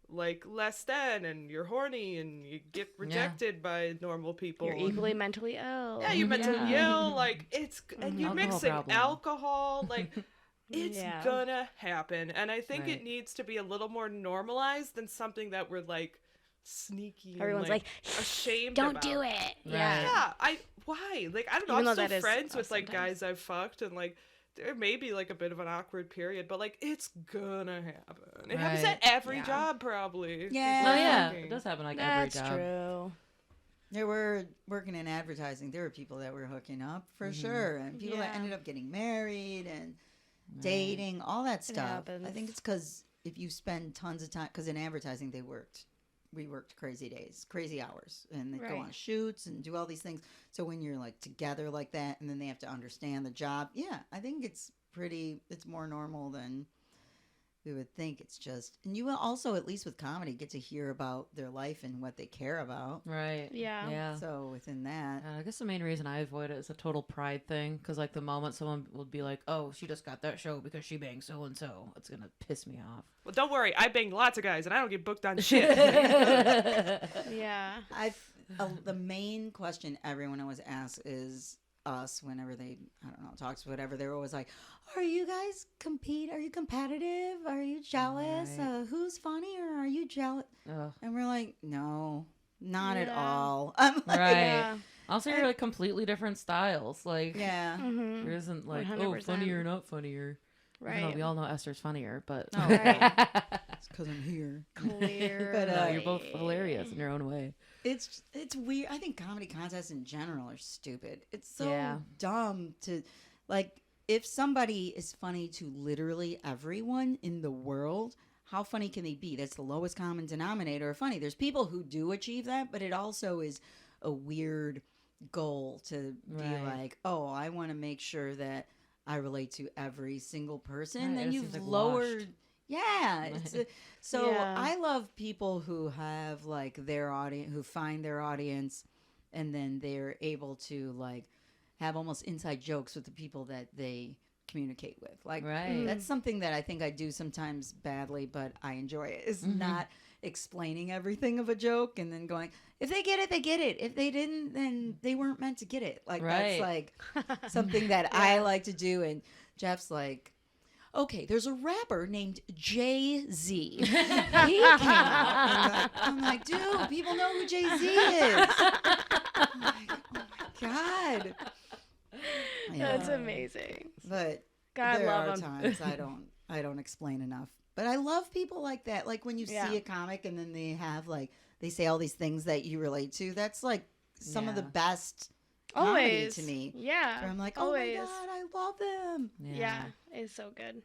like less than, and you're horny, and you get rejected by normal people. You're equally mentally ill. Yeah, you're mentally ill. Like and you're Alcohol mixing problem. alcohol. Like it's Yeah. gonna happen, and I think Right. it needs to be a little more normalized than something that we're like sneaky. and, Everyone's like, ashamed. don't about. do it. Right. Yeah. Yeah, why? Like I don't know. Even though I'm still that is friends us with like sometimes. guys I've fucked, and like there may be like a bit of an awkward period, but like it's gonna happen. It happens at Right. every Yeah. job, probably. Yeah. Oh yeah, Fucking- it does happen like That's every job. true. There were working in advertising. There were people that were hooking up for sure, and people that Yeah. ended up getting married and dating, all that stuff. I happens. think it's because if you spend tons of time, because in advertising we worked crazy days, crazy hours, and they go Right. on shoots and do all these things. So when you're like together like that, and then they have to understand the job, yeah, I think it's more normal than we would think. It's just, and you will also, at least with comedy, get to hear about their life and what they care about. Right. Yeah. Yeah. So within that, I guess the main reason I avoid it is a total pride thing. Because, like, the moment someone would be like, oh, she just got that show because she banged so-and-so, it's going to piss me off. Well, don't worry. I bang lots of guys, and I don't get booked on shit. Yeah. the main question everyone always asks is us whenever they, I don't know, talks, whatever, they're always like, are you guys are you competitive? Are you jealous? Right. Who's funny, or are you jealous? Ugh. And we're like, no, not at Yeah. all. I'm like, Right. Yeah. Also, you're like completely different styles. Like, yeah. Mm-hmm. there isn't like, oh, 100%. funnier, not funnier. Even though Right. we all know Esther's funnier, but Oh, Right. It's because I'm here. Clear. But, no, you're both hilarious in your own way. It's weird. I think comedy contests in general are stupid. It's so Yeah. dumb to, like, if somebody is funny to literally everyone in the world, how funny can they be? That's the lowest common denominator of funny. There's people who do achieve that, but it also is a weird goal to be Right. like, oh, I want to make sure that I relate to every single person. Right, Then it you've seems, like, lowered. washed. Yeah. So Yeah. I love people who have like their audience, who find their audience, and then they're able to like have almost inside jokes with the people that they communicate with. Like Right. that's something that I think I do sometimes badly, but I enjoy it. Is not explaining everything of a joke and then going, if they get it, they get it. If they didn't, then they weren't meant to get it. Like that's Right. like something that I like to do. And Jeff's like, okay, there's a rapper named Jay-Z. He came out. And I'm like, dude, people know who Jay-Z is. That's amazing. But God there love are him. times I don't explain enough. But I love people like that. Like when you Yeah. see a comic and then they have like they say all these things that you relate to. That's like some of the best comedy Always to me. Yeah. Where I'm like, oh always. my god, I love them. Yeah, it's so good.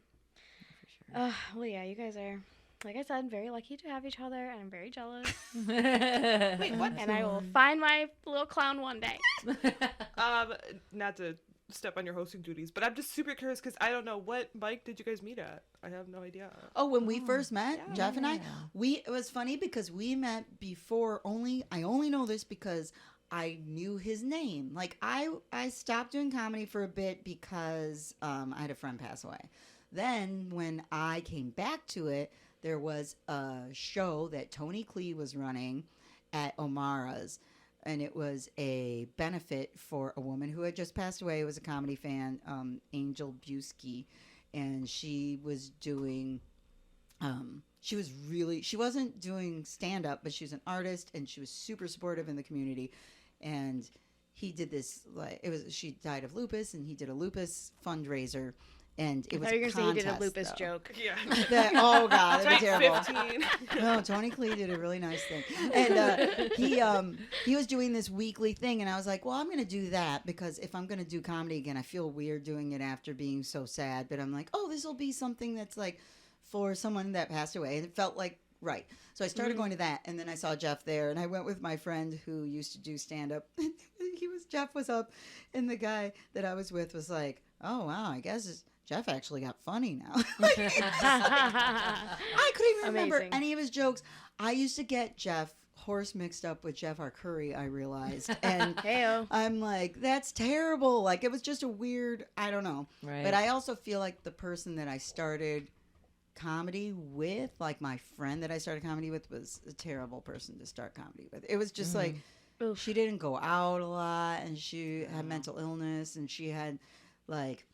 For sure. Well, yeah, you guys are, like I said, very lucky to have each other, and I'm very jealous. Wait, what? And I will find my little clown one day. Not to step on your hosting duties, but I'm just super curious because I don't know, what mic did you guys meet at? I have no idea. Oh, when we first met, yeah. Jeff and I, it was funny because we met before I only know this because I knew his name. Like I stopped doing comedy for a bit because I had a friend pass away. Then when I came back to it, there was a show that Tony Klee was running at O'Mara's. And it was a benefit for a woman who had just passed away. It was a comedy fan, Angel Busky. And she was doing, she wasn't doing stand-up, but she was an artist, and she was super supportive in the community. And he did this, she died of lupus, and he did a lupus fundraiser. And it was I thought you were a going to say you did a contest, lupus though. joke. Yeah. Oh God, that'd be Right, terrible. 15. No, Tony Klee did a really nice thing, and he was doing this weekly thing, and I was like, well, I'm going to do that because if I'm going to do comedy again, I feel weird doing it after being so sad. But I'm like, oh, this will be something that's like for someone that passed away, and it felt like right. So I started going to that, and then I saw Jeff there, and I went with my friend who used to do stand up. Jeff was up, and the guy that I was with was like, oh wow, I guess Jeff actually got funny now. I couldn't even remember Amazing. any of his jokes. I used to get Jeff Horse mixed up with Jeff Arcuri, I realized. And Heyo. I'm like, that's terrible. Like, it was just a weird, I don't know. Right. But I also feel like the person that I started comedy with, like my friend that I started comedy with, was a terrible person to start comedy with. It was just like, Oof. she didn't go out a lot, and she had mental illness, and she had, like,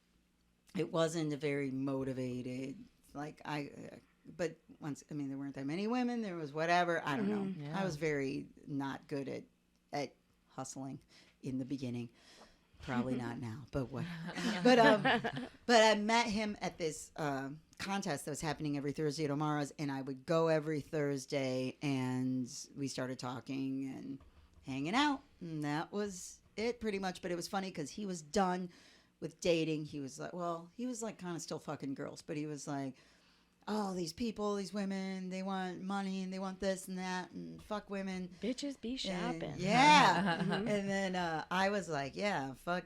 it wasn't a very motivated, like, but once, I mean, there weren't that many women, there was whatever, I don't know. Yeah. I was very not good at hustling in the beginning. Probably not now, but what? But I met him at this contest that was happening every Thursday at O'Mara's, and I would go every Thursday, and we started talking and hanging out, and that was it pretty much. But it was funny because he was done with dating. He was like, well, he was like kind of still fucking girls, but he was like, oh, these people, these women, they want money and they want this and that and fuck women. Bitches be shopping. And, yeah. And then I was like, yeah, fuck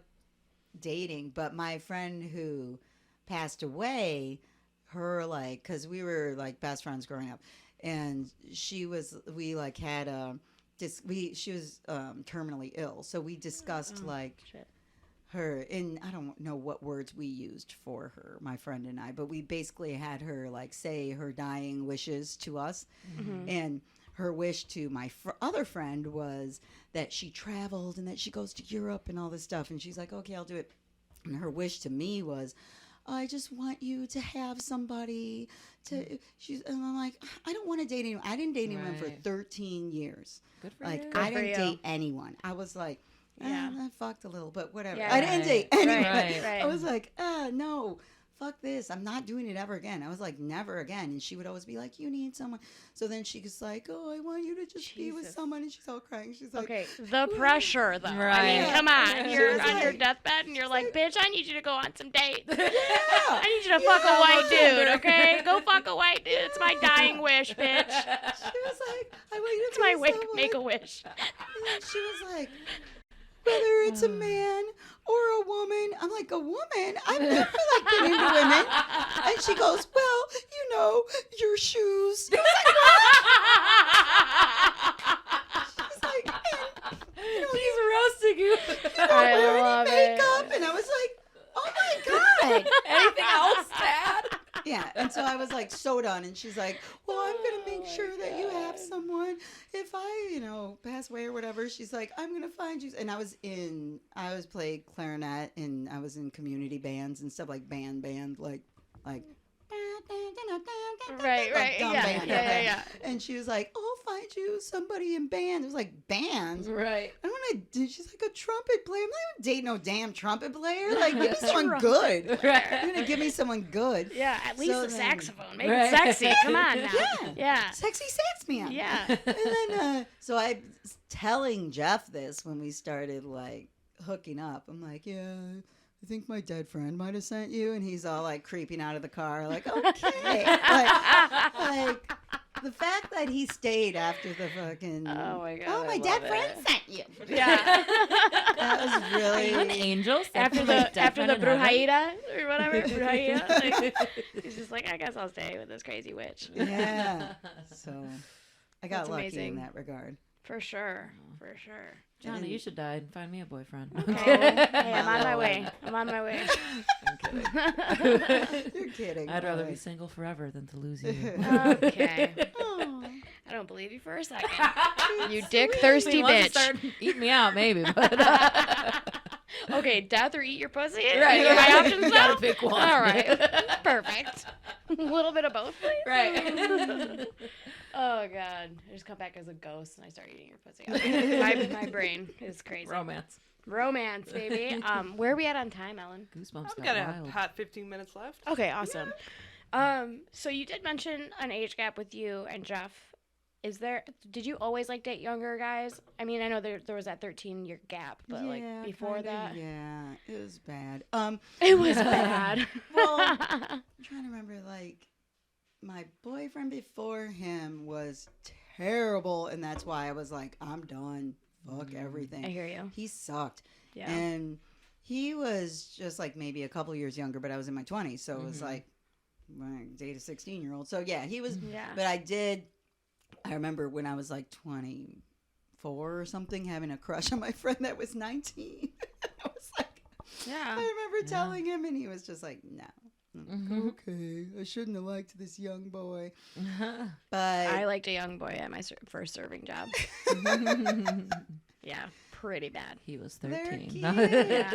dating. But my friend who passed away, her, like, because we were like best friends growing up, and she was, we like had she was terminally ill. So we discussed Shit. her, and I don't know what words we used for her, my friend and I, but we basically had her like say her dying wishes to us. And her wish to my other friend was that she traveled and that she goes to Europe and all this stuff. And she's like, okay, I'll do it. And her wish to me was, I just want you to have somebody to, and I'm like, I don't want to date anyone. I didn't date anyone for 13 years. Good for Like, you. I Good for didn't you. date anyone. I was like, I fucked a little, but whatever. Yeah, I didn't right. date anyone. Right. I was like, no, fuck this. I'm not doing it ever again. I was like, never again. And she would always be like, you need someone. So then she was like, oh, I want you to just be with Jesus. someone. And she's all crying. She's like, Okay, the pressure, though. I mean, Right. come on. She You're was on your like- deathbed, and you're like, bitch, I need you to go on some dates. yeah. I need you to fuck a white dude, okay? Go fuck a white dude. It's my dying wish, bitch. She was like, I want you to It's be my with someone. make a wish. And then she was like, whether it's a man or a woman. I'm like, a woman? I've never like been into women. And she goes, well, you know, your shoes. She's like, and, you know, He's roasting you. you don't I wear love any it. makeup. And I was like, oh my God. Anything else, Dad? Yeah, and so I was like so done, and she's like, well, I'm going to make sure that you have someone if I, you know, pass away or whatever. She's like, I'm going to find you. And I was playing clarinet, and I was in community bands and stuff, like band, like, Right, like dumb yeah, band. yeah. And she was like, "I'll find you somebody in band." It was like, band? Right. I don't want to. She's like, a trumpet player. I'm not gonna date no damn trumpet player. Like, give me someone good. Right. You're gonna give me someone good. Yeah, at least So a then- saxophone. Make Right. it sexy. Come on now. Yeah. Sexy sax man. Yeah. And then, so I was telling Jeff this when we started like hooking up. I'm like, yeah, I think my dead friend might have sent you, and he's all like creeping out of the car, like, okay, like the fact that he stayed after the fucking, Oh my God, oh, I my love dead it. friend sent you. Yeah. That was Are you an really. angel? after My the dead after the friend in heaven? brujaida or whatever, brujaida. Like, he's just like, I guess I'll stay with this crazy witch. Yeah. So I got That's lucky amazing. in that regard. For sure. For sure. Johnny, you should die and find me a boyfriend. Okay. Hey, I'm on my way. I'm on my way. I'm kidding. You're kidding. I'd rather be Alright. single forever than to lose you. Okay. I don't believe you for a second. You dick thirsty He wants to bitch. start eating me out, maybe, but Okay, death or eat your pussy? Right. Are my options You gotta now? pick one. All right. Perfect. A little bit of both, please. right. Oh, God. I just come back as a ghost and I start eating your pussy. Okay. My brain is crazy. Romance. Romance, baby. Where are we at on time, Ellen? Goosebumps I've got got a wild. hot 15 minutes left. Okay, awesome. So you did mention an age gap with you and Jeff. Did you always like date younger guys? I mean, I know there was that 13-year gap, but like before kinda, that, yeah, it was bad. it was bad. Well, I'm trying to remember, like, my boyfriend before him was terrible, and that's why I was like, I'm done. Fuck everything. I hear you. He sucked. Yeah. And he was just like maybe a couple years younger, but I was in my 20s, so it was like, well, I dated a 16-year-old. So yeah, he was, Yeah. but I remember when I was like 24 or something, having a crush on my friend that was 19. I was like, Yeah. I remember telling him, and he was just like, no. I'm like, okay, I shouldn't have liked this young boy. But I liked a young boy at my first serving job. Yeah, pretty bad. He was they're 13. cute. Yeah.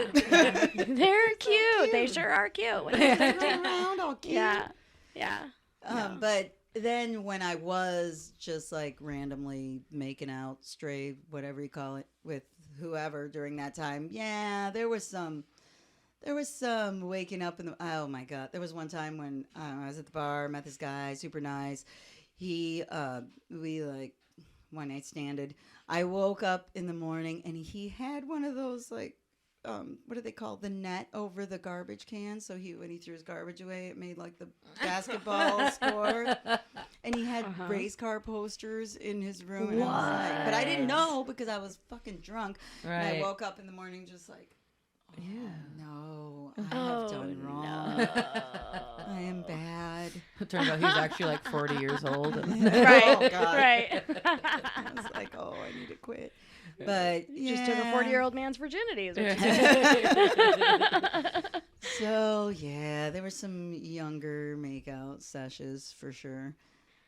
They're cute. They cute. sure are cute. When They they're run 13. around all cute. Yeah. Yeah. But then when I was just like randomly making out, stray, whatever you call it, with whoever during that time, yeah, there was some waking up in the, oh my God. There was one time when I was at the bar, met this guy, super nice. We like one night standed. I woke up in the morning and he had one of those like, what do they call the net over the garbage can? So when he threw his garbage away, it made like the basketball score. And he had race car posters in his room. And I was like, but I didn't know because I was fucking drunk. Right. And I woke up in the morning just like, no, I have done wrong. No. I am bad. It turns out he's actually like 40 years old. Right. Oh, God. Right. I was like, oh, I need to quit. But yeah. Just took a 40-year-old man's virginity. Is what you said. So yeah, there were some younger makeout sessions for sure.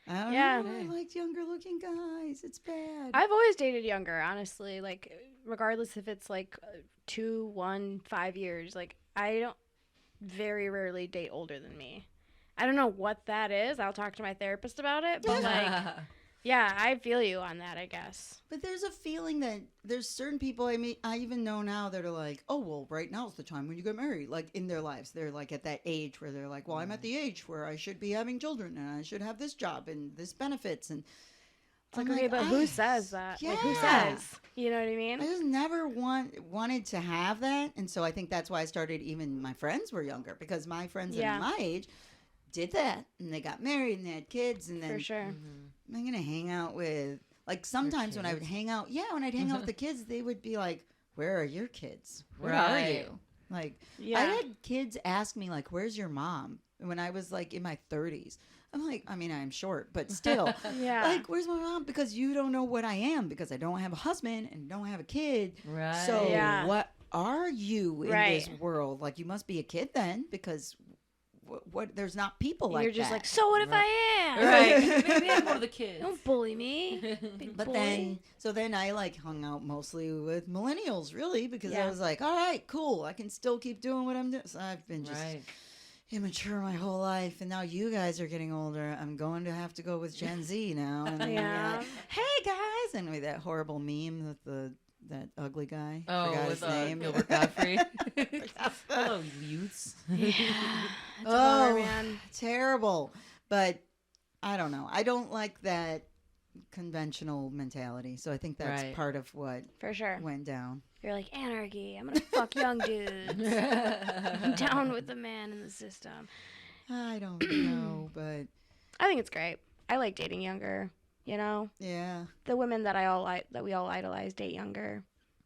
I don't Yeah. know. I liked younger looking guys. It's bad. I've always dated younger, honestly. Like, regardless if it's like 2, 1, 5 years. Like, I don't very rarely date older than me. I don't know what that is. I'll talk to my therapist about it. But like, yeah, I feel you on that, I guess. But there's a feeling that there's certain people I even know now that are like, oh, well, right now's the time when you get married. Like in their lives, they're like at that age where they're like, well, I'm at the age where I should be having children and I should have this job and this benefits. And It's like, I'm okay, but who says that? Like, who Yeah. says? You know what I mean? I just never wanted to have that. And so I think that's why I started, even my friends were younger because my friends Yeah. at my age did that and they got married and they had kids. And then For sure. I'm going to hang out with, like sometimes when I would hang out, when I'd hang out with the kids, they would be like, where are your kids? Where are Right. you? Like, Yeah. I had kids ask me like, where's your mom? When I was like in my 30s. I'm like, I mean, I'm short, but still. Yeah. Like, where's my mom? Because you don't know what I am because I don't have a husband and don't have a kid. Right. So Yeah. what are you in Right. this world? Like, you must be a kid then because what there's not people like You're just that. like, so what if I am? Right. Maybe I'm one of the kids. Don't bully me. Big But boy. then I like hung out mostly with millennials really because Yeah. I was like, all right, cool. I can still keep doing what I'm doing. So I've been just, Right. immature my whole life, and now you guys are getting older. I'm going to have to go with Gen Z now. And then Yeah. like, hey guys, and with that horrible meme with that ugly guy. Oh, Forgot with his name. Gilbert Godfrey. Hello, youths. It's a bummer, Oh, man. terrible. But I don't know. I don't like that conventional mentality. So I think that's Right. part of what For sure. went down. You're like, anarchy. I'm going to fuck young dudes. I'm down with the man in the system. I don't know, but I think it's great. I like dating younger, you know? yeah. The women that we all idolize date younger.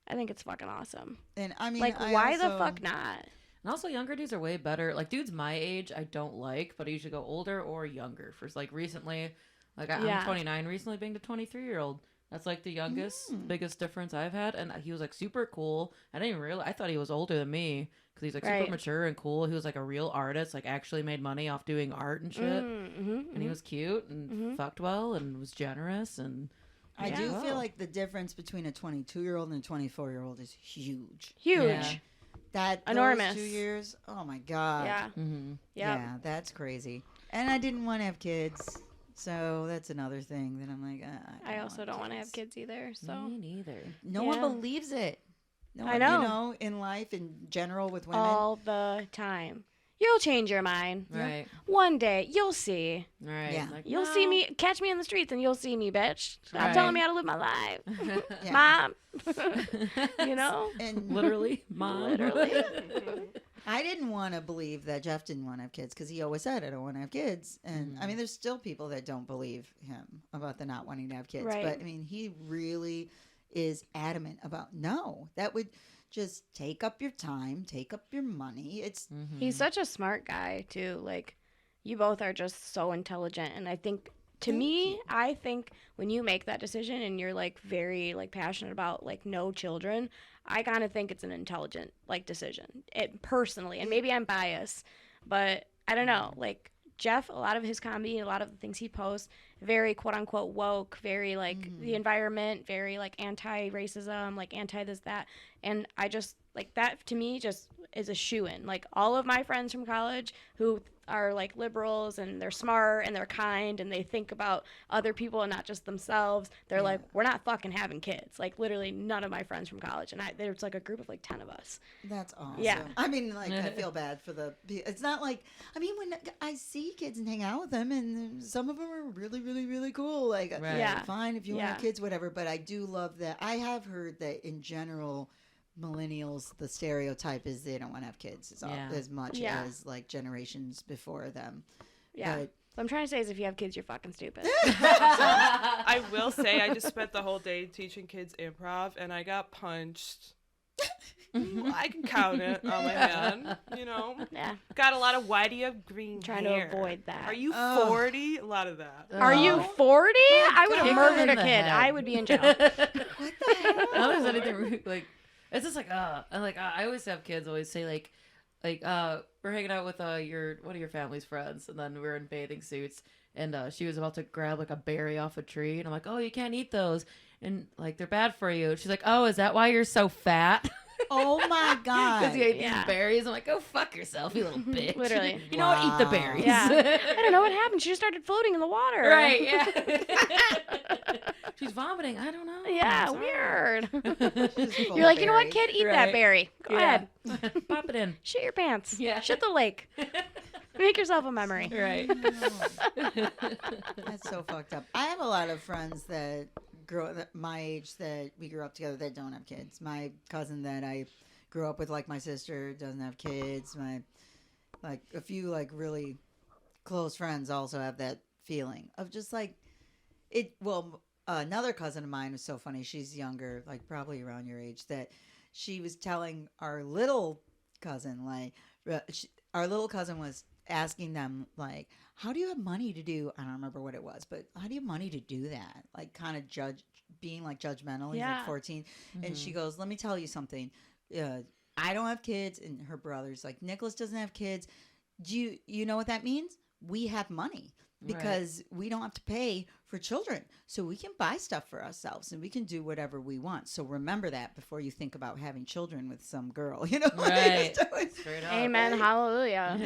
I think it's fucking awesome. And I mean, Like, I why the also- fuck not? And also, younger dudes are way better. Like, dudes my age, I don't like, but I usually go older or younger. For like recently, like Yeah. I'm 29, recently being a 23-year-old. That's like the youngest, biggest difference I've had. And he was like super cool. I didn't even realize. I thought he was older than me because he's like Right. super mature and cool. He was like a real artist, like actually made money off doing art and shit. Mm-hmm, And he was cute and fucked well and was generous and. I Yeah. do Wow. feel like the difference between a 22-year-old and a 24-year-old is huge. huge. Yeah. That Enormous. Those 2 years. Oh my god. Yeah. Mm-hmm. Yep. Yeah, that's crazy. And I didn't want to have kids, so that's another thing that I'm like. I also don't want to have kids either. So Me neither. No Yeah. one believes it. No I one, know. You know, in life in general with women. all the time. You'll change your mind. Right. One day, you'll see. Right. Yeah. Like, You'll see me, catch me in the streets, and you'll see me, bitch. Stop Right. telling me how to live my life. Yeah. Mom. You know? And Literally, mom. Literally. I didn't want to believe that Jeff didn't want to have kids because he always said, I don't want to have kids. And I mean, there's still people that don't believe him about the not wanting to have kids. Right. But I mean, he really is adamant about no, that would just take up your time, take up your money. It's He's such a smart guy, too. Like, you both are just so intelligent. And I think, to me, I think when you make that decision and you're, like, very, like, passionate about, like, no children, I kind of think it's an intelligent, like, decision. It personally. And maybe I'm biased, but I don't know. Like, Jeff, a lot of his comedy, a lot of the things he posts, very quote-unquote woke, very, like, the environment, very, like, anti-racism, like, anti-this, that. And I just, like, that, to me, just is a shoo-in. Like, all of my friends from college who are, like, liberals, and they're smart, and they're kind, and they think about other people and not just themselves, they're like, we're not fucking having kids. Like, literally none of my friends from college. And there's, like, a group of, like, 10 of us. That's awesome. Yeah. I mean, like, I feel bad for it's not like, I mean, when I see kids and hang out with them, and some of them are really, really, really cool. Like, Right. Yeah. fine if you want to Yeah. have kids, whatever. But I do love that. I have heard that in general, millennials, the stereotype is they don't want to have kids Yeah. as much Yeah. as like generations before them. Yeah. But What I'm trying to say is if you have kids, you're fucking stupid. I will say I just spent the whole day teaching kids improv and I got punched. I can count it on my hand, you know. Yeah. Got a lot of why do you have green Trying hair? to avoid that. Are you Oh. 40? A lot of that. Are you 40? I would have God. murdered In a the kid. head. I would be in jail. what the hell? I don't know if there's anything like it's just like and like I always have kids always say like we're hanging out with one of your family's friends and then we're in bathing suits and she was about to grab like a berry off a tree and I'm like, oh, you can't eat those and like they're bad for you. She's like, oh, is that why you're so fat? Oh my Because god! you ate Yeah. these berries. I'm like, go fuck yourself, you little bitch. Literally. You know what? Eat the Wow. berries. Yeah. I don't know what happened. She just started floating in the water. Right, yeah. She's vomiting. I don't know. Yeah, I'm sorry. weird. Just full You're of like, you know what, berries. kid? Eat Right. that berry. Go Yeah. ahead. Pop it in. Shit your pants. Yeah. Shit the lake. Make yourself a memory. Right. That's so fucked up. I have a lot of friends that my age that we grew up together that don't have kids. My cousin that I grew up with, like my sister, doesn't have kids. Like a few like really close friends also have that feeling of just like it. Well, another cousin of mine was so funny. She's younger, like probably around your age. That she was telling our little cousin our little cousin was asking them like, how do you have money to do, I don't remember what it was, but how do you have money to do that, like kind of being like judgmental. He's Yeah. like 14 and she goes, let me tell you something, I don't have kids, and her brother's like, Nicholas doesn't have kids. Do you know what that means? We have money. because we don't have to pay for children. So we can buy stuff for ourselves and we can do whatever we want. So remember that before you think about having children with some girl, you know? Right. Like, Straight up. Amen. Hallelujah.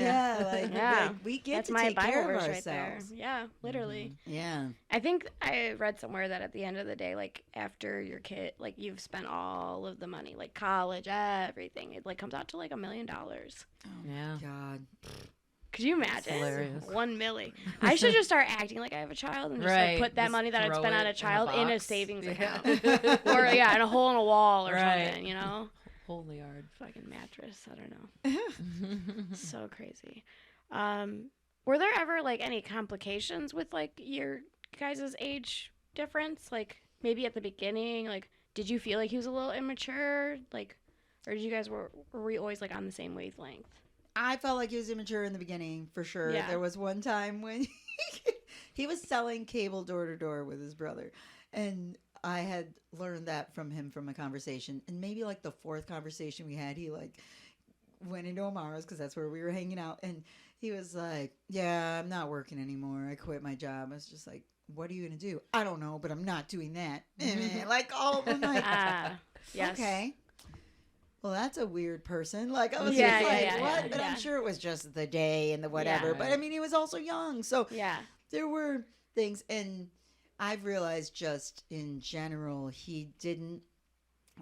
like we get That's to my take Bible care of verse right there. ourselves. Yeah, literally. Yeah. I think I read somewhere that at the end of the day, like after your kid, like you've spent all of the money, like college, everything, it like comes out to like $1 million. Oh Yeah. God. Could you imagine? hilarious. 1 milli. I should just start acting like I have a child and just Right. like put that Just money that I'd throw spent on it a in a child in a box. savings Yeah. account, or in a hole in a wall or Right. something. You know, Holy yard. fucking mattress. I don't know. So crazy. Were there ever like any complications with like your guys' age difference? Like maybe at the beginning, like did you feel like he was a little immature, like, or did you guys were we always like on the same wavelength? I felt like he was immature in the beginning, for sure. Yeah. There was one time when he was selling cable door to door with his brother. And I had learned that from him from a conversation. And maybe like the fourth conversation we had, he like went into Amara's because that's where we were hanging out. And he was like, yeah, I'm not working anymore. I quit my job. I was just like, what are you going to do? I don't know, but I'm not doing that. Like all of them. Like, Yes. okay. Well, that's a weird person. Like, I was Yeah, just like, yeah, what? yeah, But yeah. I'm sure it was just the day and the whatever. Yeah. But I mean, he was also young. So Yeah. there were things. And I've realized just in general, he didn't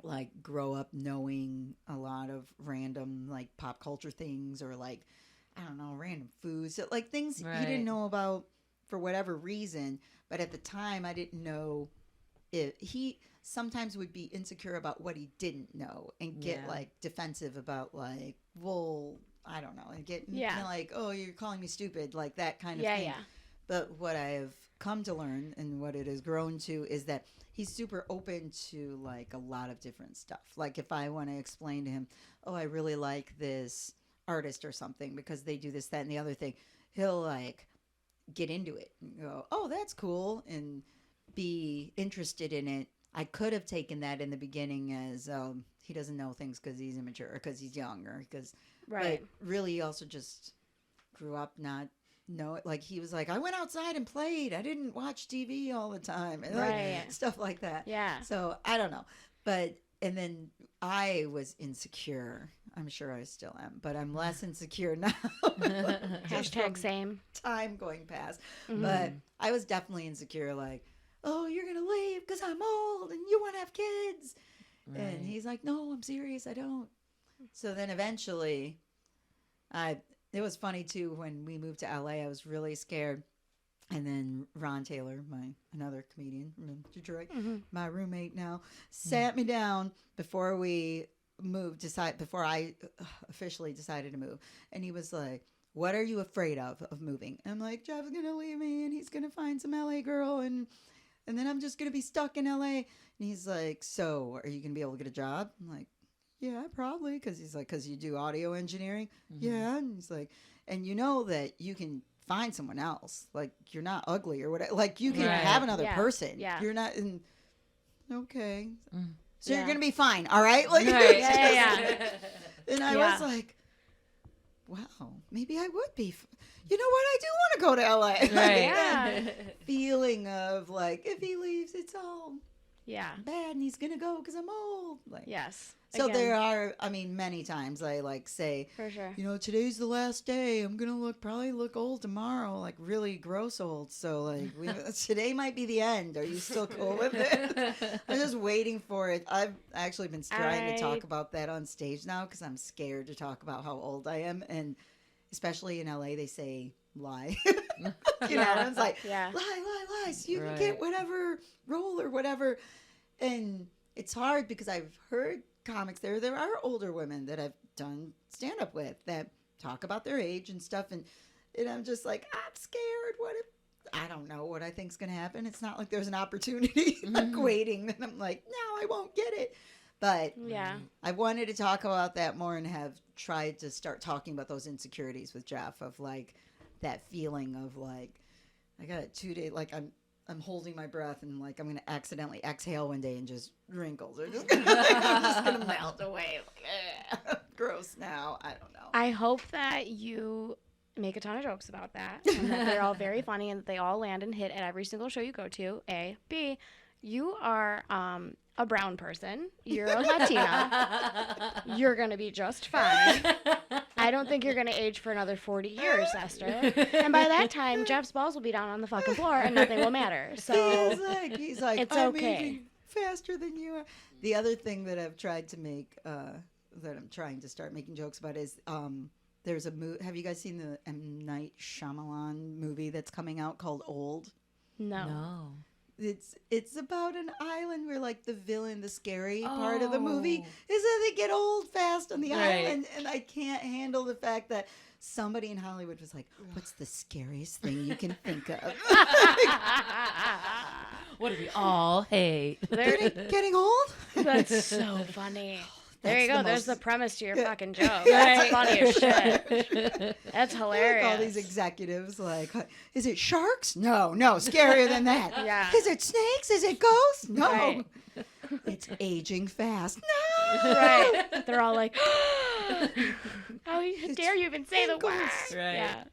like grow up knowing a lot of random like pop culture things or like, I don't know, random foods. So, like things he Right. didn't know about for whatever reason. But at the time, I didn't know if he sometimes would be insecure about what he didn't know and get Yeah. like defensive about like, well, I don't know, and get Yeah. like, oh, you're calling me stupid, like that kind of Yeah. thing. Yeah. But what I have come to learn and what it has grown to is that he's super open to like a lot of different stuff. Like if I want to explain to him, oh, I really like this artist or something because they do this, that, and the other thing, he'll like get into it and go, oh, that's cool, and be interested in it. I could have taken that in the beginning as he doesn't know things because he's immature or because he's young or because Right. but really he also just grew up not know it. Like he was like, I went outside and played. I didn't watch TV all the time and like, Right. stuff like that. Yeah. So I don't know. But and then I was insecure. I'm sure I still am, but I'm less insecure now. Just Hashtag from same. time going past. Mhm. But I was definitely insecure, like, oh, you're gonna leave because I'm old and you want to have kids. Right. And he's like, no, I'm serious, I don't. So then eventually, it was funny too when we moved to LA. I was really scared, and then Ron Taylor, another comedian from Detroit, my roommate now, sat me down before we moved. Before I officially decided to move, and he was like, "What are you afraid of moving?" And I'm like, "Jeff's gonna leave me, and he's gonna find some LA girl, and then I'm just gonna be stuck in LA." And he's like, "So, are you gonna be able to get a job?" I'm like, "Yeah, probably," because he's like, "Because you do audio engineering." Yeah, and he's like, "And you know that you can find someone else. Like, you're not ugly or whatever. Like, you can Right. have another Yeah. person. Yeah. You're not in." Okay, Mm. so Yeah. you're gonna be fine, all right? Like, Right. Yeah. and I Yeah. was like, "Wow, maybe I would be." You know what? I do want to go to LA. Like, Right. that feeling of like, if he leaves, it's all Yeah. bad, and he's gonna go because I'm old. Like, Yes. so Again, there are. I mean, many times I like say, for sure. you know, today's the last day. I'm gonna probably look old tomorrow, like really gross old. So like, today might be the end. Are you still cool with it? I'm just waiting for it. I've actually been trying to talk about that on stage now because I'm scared to talk about how old I am, and especially in LA, they say lie. You know, and it's like Yeah. lie, so you can Right. get whatever role or whatever. And it's hard because I've heard comics there are older women that I've done stand up with that talk about their age and stuff, and I'm just like, I'm scared. What if I don't know what I think's gonna happen? It's not like there's an opportunity like waiting, and I'm like, no, I won't get it. But Yeah. I wanted to talk about that more and have tried to start talking about those insecurities with Jeff of like that feeling of like I got a 2 day like I'm holding my breath and like I'm gonna accidentally exhale one day and just wrinkles are just gonna, like, I'm just gonna melt away. Like, gross now. I don't know. I hope that you make a ton of jokes about that, and that they're all very funny, and that they all land and hit at every single show you go to. A. B. You are a brown person. You're a Latina. You're going to be just fine. I don't think you're going to age for another 40 years, Esther. And by that time, Jeff's balls will be down on the fucking floor and nothing will matter. So he's like, it's I'm okay. aging faster than you are. The other thing that I've tried to make, that I'm trying to start making jokes about is, there's a movie. Have you guys seen the M. Night Shyamalan movie that's coming out called Old? No. It's about an island where like the villain, the scary part of the movie is that they get old fast on the island, and I can't handle the fact that somebody in Hollywood was like, "What's the scariest thing you can think of?" What do we all hate? Getting old? That's so funny. There you go. There's the premise to your fucking joke. Yeah. That's funny as shit. That's hilarious. Like all these executives, like, is it sharks? No, scarier than that. Yeah. Is it snakes? Is it ghosts? No. Right. It's aging fast. No. Right. They're all like, how dare you even say the word? wrinkles. Right. Yeah.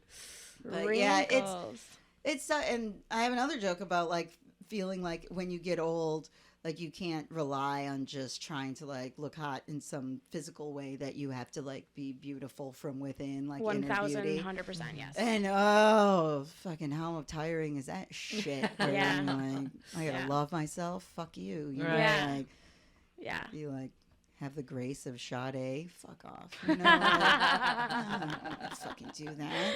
But yeah, Wrinkles. it's and I have another joke about like feeling like when you get old, like you can't rely on just trying to like look hot in some physical way, that you have to like be beautiful from within, like inner beauty. 1,100%, yes. And fucking how tiring is that shit? Where Yeah. I'm like, I gotta Yeah. love myself. Fuck you. You know, Right. Yeah. like Yeah. you like have the grace of Sade. Fuck off. You know, like, I don't fucking do that.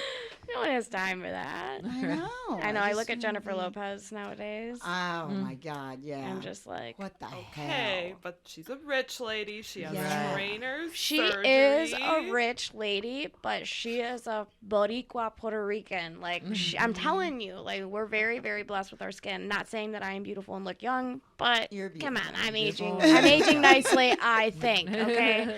No one has time for that. I know. I know. I just look at wanna Jennifer be- Lopez nowadays. Oh my god, yeah. I'm just like, what the Okay, hell? but she's a rich lady. She has Yeah. trainers. she surgery. is a rich lady, but she is a Boricua Puerto Rican. Like, I'm telling you, like, we're very, very blessed with our skin. Not saying that I am beautiful and look young, but You're come on, beautiful. I'm aging. Beautiful. I'm aging nicely, I think. Okay.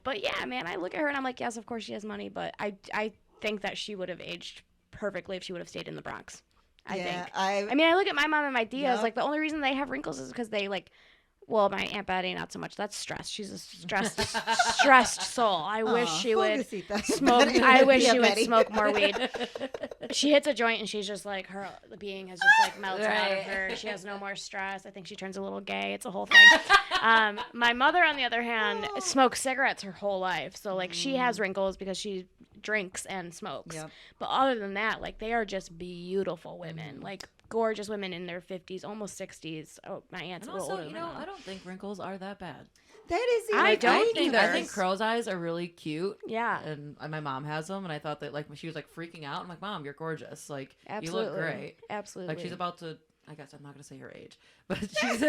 But yeah, man, I look at her and I'm like, yes, of course she has money, but I think that she would have aged perfectly if she would have stayed in the Bronx. I think. I mean, I look at my mom and my Diaz. Yep. Like, the only reason they have wrinkles is because they like. Well, my Aunt Betty, not so much. That's stress. She's a stressed soul. I wish she would smoke. I wish she would smoke more weed. She hits a joint and she's just like, the being has just like melted out of her. She has no more stress. I think she turns a little gay. It's a whole thing. My mother, on the other hand, smoked cigarettes her whole life. So like she has wrinkles because she drinks and smokes. Yep. But other than that, like they are just beautiful women. Like gorgeous women in their 50s, almost 60s. Oh, my aunt's And a little also, older you than know, my mom. I don't think wrinkles are that bad. That is the I don't think either. I think crow's eyes are really cute. Yeah. And my mom has them, and I thought that like when she was like freaking out, I'm like, Mom, you're gorgeous. Like Absolutely. you look great. Absolutely. Like she's about to. I guess I'm not gonna say her age, but she's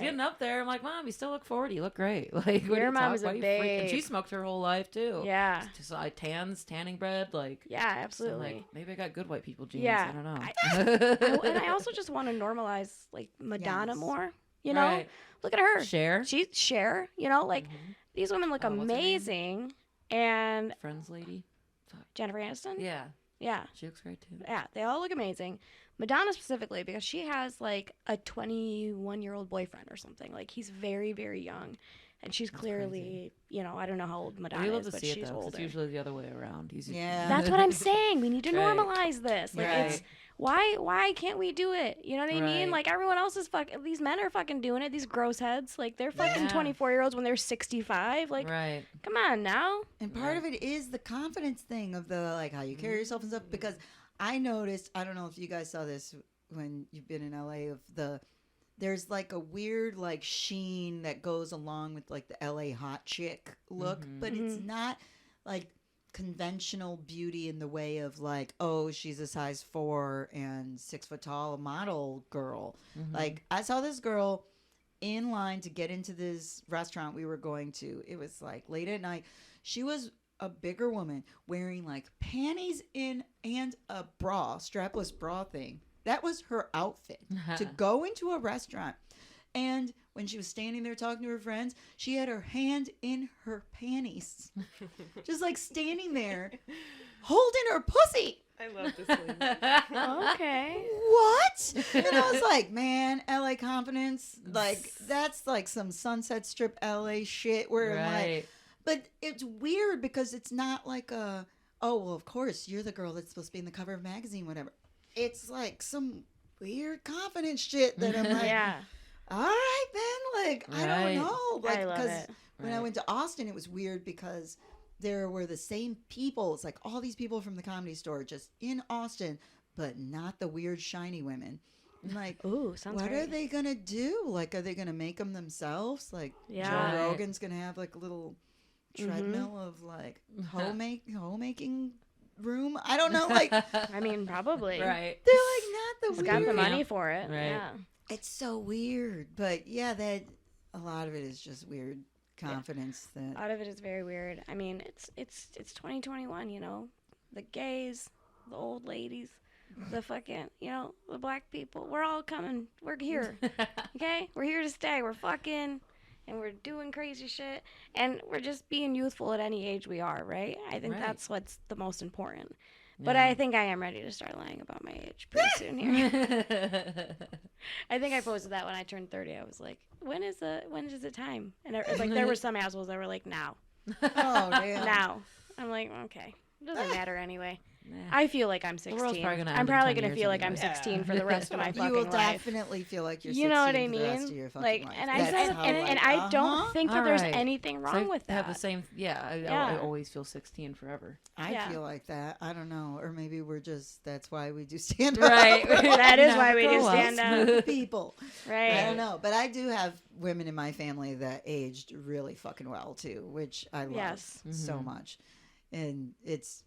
getting up there. I'm like, Mom, you still look 40. You look great. Like what Your are you mom is talking- a why you freaking- babe. She smoked her whole life too. Yeah. So I tanning bread. Like Yeah, so I'm absolutely. like, maybe I got good white people genes. Yeah. I don't know. And I also just want to normalize like Madonna Yes. more. You know, Right. look at her. Share. She's Cher. You know, like Mhm. these women look Oh, what's her name? amazing. And Friends lady. Jennifer Aniston. Yeah, Yeah. she looks great too. Yeah, they all look amazing. Madonna specifically because she has like a 21-year-old boyfriend or something. Like he's very, very young, and she's That's clearly, crazy. you know, I don't know how old Madonna We love is, to but see it she's though. 'Cause older. It's usually the other way around. Yeah. That's what I'm saying. We need to Right. normalize this. Like it's why can't we do it? You know what I mean? Right. Like everyone else is these men are fucking doing it. These gross heads. Like they're fucking Yeah. 24-year-olds when they're 65. Like right. come on now. And part of it is the confidence thing of the like how you carry yourself and stuff. Because I noticed, I don't know if you guys saw this when you've been in LA, of there's like a weird like sheen that goes along with like the LA hot chick look, but it's not like conventional beauty in the way of like, oh, she's a size 4 and 6 foot tall model girl. Like I saw this girl in line to get into this restaurant we were going to. It was like late at night. She was a bigger woman wearing like panties in and a bra, strapless bra thing. That was her outfit to go into a restaurant. And when she was standing there talking to her friends, she had her hand in her panties. Just like standing there holding her pussy. I love this lady. Okay. What? And I was like, man, LA confidence. Like, that's like some Sunset Strip LA shit where I'm like, Right. but it's weird because it's not like a oh, well, of course, you're the girl that's supposed to be in the cover of a magazine, whatever. It's like some weird confidence shit that I'm like, Yeah. all right, then, like, I Right. don't know. Like, I love because it. when I went to Austin, it was weird because there were the same people. It's like all these people from the Comedy Store just in Austin, but not the weird, shiny women. I'm like, Ooh, sounds what great. are they going to do? Like, are they going to make them themselves? Like, Yeah. Joe Right. Rogan's going to have, like, a little treadmill of, like, homemaking room. I don't know. Like, they're I mean, probably. Right. like not the He's weird. got the Yeah. money for it. Right. Yeah. It's so weird. But, yeah, that a lot of it is just weird confidence A that... lot of it is very weird. I mean, it's 2021, you know. The gays, the old ladies, the fucking, you know, the black people. We're all coming. We're here. Okay? We're here to stay. We're fucking and we're doing crazy shit and we're just being youthful at any age we are, right? I think Right. that's what's the most important. But Yeah. I think I am ready to start lying about my age pretty soon here. I think I posted that when I turned 30. I was like, when is it time? And like there were some assholes that were like, now. Oh, damn. Now. I'm like, okay. It doesn't matter anyway. Nah. I feel like I'm The world's 16. probably gonna I'm end in probably 10 going to years feel like I'm anyway. 16 for the rest of my fucking You will life. definitely feel like you're 16 You know what I for the rest mean? of your fucking Like, life. and I That's said, how, and like, I don't uh-huh. think that All there's right. anything So wrong with I have that. the same. Yeah, I Yeah. always feel 16 forever. I Yeah. feel like that. I don't know. Or maybe we're just, that's why we do stand up. Right. That is why we do Grow up. stand up. People. Right. I don't know. But I do have women in my family that aged really fucking well, too, which I love Yes. so Mhm. much. And it's,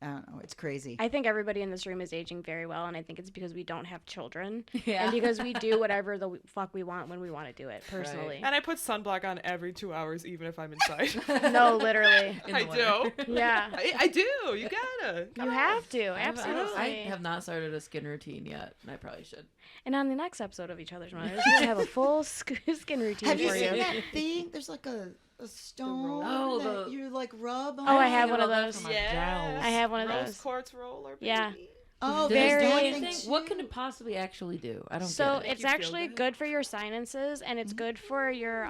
I don't know, it's crazy. I think everybody in this room is aging very well, and I think it's because we don't have children, Yeah. and because we do whatever the fuck we want when we want to do it. Personally, And I put sunblock on every 2 hours, even if I'm inside. no, literally, In I the winter. do. yeah, I do. You gotta. you have to, I have- absolutely. I have not started a skin routine yet, and I probably should. And on the next episode of Each Other's Mothers, we're gonna have a full skin routine Have you for seen you. that thing? There's like a stone Oh, that the- you like rub on. Oh, I was have thinking one of about that those. for my Yes. jowls. I have one of Rose those. quartz roller. Baby. Yeah. Oh, Does it very- do there's anything? nothing. What can it possibly actually do? I don't So get it. it's You feel actually good? good for your sinuses, and it's good for your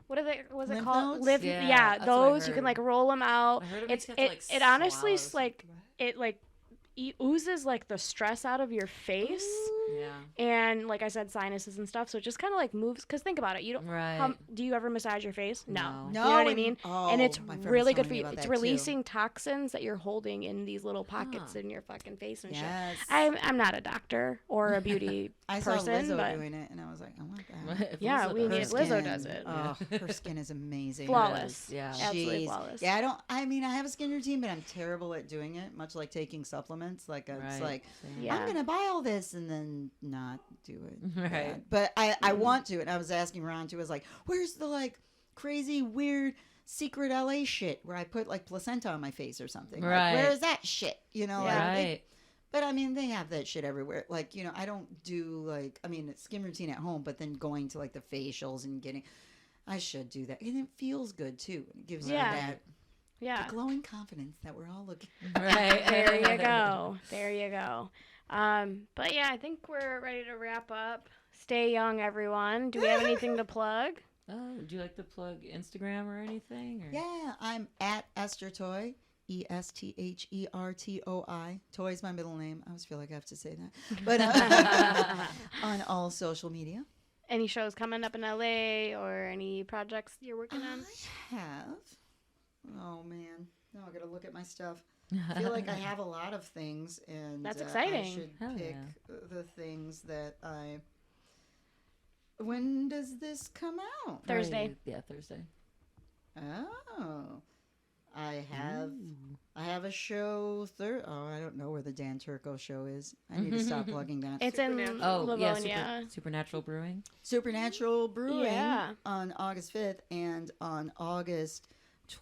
what are they? Was it Lymph called? nodes? Yeah, Yeah, that's what I those you can heard. like roll them out. I heard it It's makes you have to, like, it honestly swallow like it like oozes like the stress out of your face, Yeah. and like I said, sinuses and stuff. So it just kind of like moves. Cause think about it, you don't. Right. Do you ever massage your face? No. No. You know what I and- mean? oh, And it's my friend was really good telling for me you. about It's that, too. releasing toxins that you're holding in these little pockets Huh. in your fucking face and shit. Yes. I'm not a doctor or a beauty I saw person, Lizzo but doing it, and I was like, I want that. If yeah, Lizzo we does need it. Lizzo skin, does it. Oh, her skin is amazing. Flawless. Yeah. Absolutely Jeez. flawless. Yeah, I mean, I have a skin routine, but I'm terrible at doing it, much like taking supplements. Like, it's Right. like, Same. Yeah. I'm going to buy all this and then not do it. Right. Yeah. But I want to. And I was asking Ron, too, I was like, where's the, like, crazy, weird, secret LA shit where I put, like, placenta on my face or something? Like, Right. where is that shit? You know? Yeah. Like, Right. but I mean, they have that shit everywhere. Like, you know, I don't do like, I mean, it's skin routine at home, but then going to like the facials and getting, I should do that. And it feels good too. It gives Yeah. you that Yeah. the glowing confidence that we're all looking Right. There you go. There you go. But yeah, I think we're ready to wrap up. Stay young, everyone. Do we have anything to plug? Oh, would you like to plug Instagram or anything? Or? Yeah, I'm at Esther Toy, ESTHERTOI. Toy's my middle name. I always feel like I have to say that. But on all social media. Any shows coming up in LA or any projects you're working on? I have. Oh man, now I gotta look at my stuff. I feel like I have a lot of things, and That's I exciting. should Hell pick yeah. the things that I. When does this come out? Thursday. Yeah, Thursday. Oh, I have a show. I don't know where the Dan Turco show is. I need to stop plugging that. It's in Supernatural. Oh, Livonia. yeah, Supernatural Brewing. Supernatural Brewing Yeah. on August 5th, and on August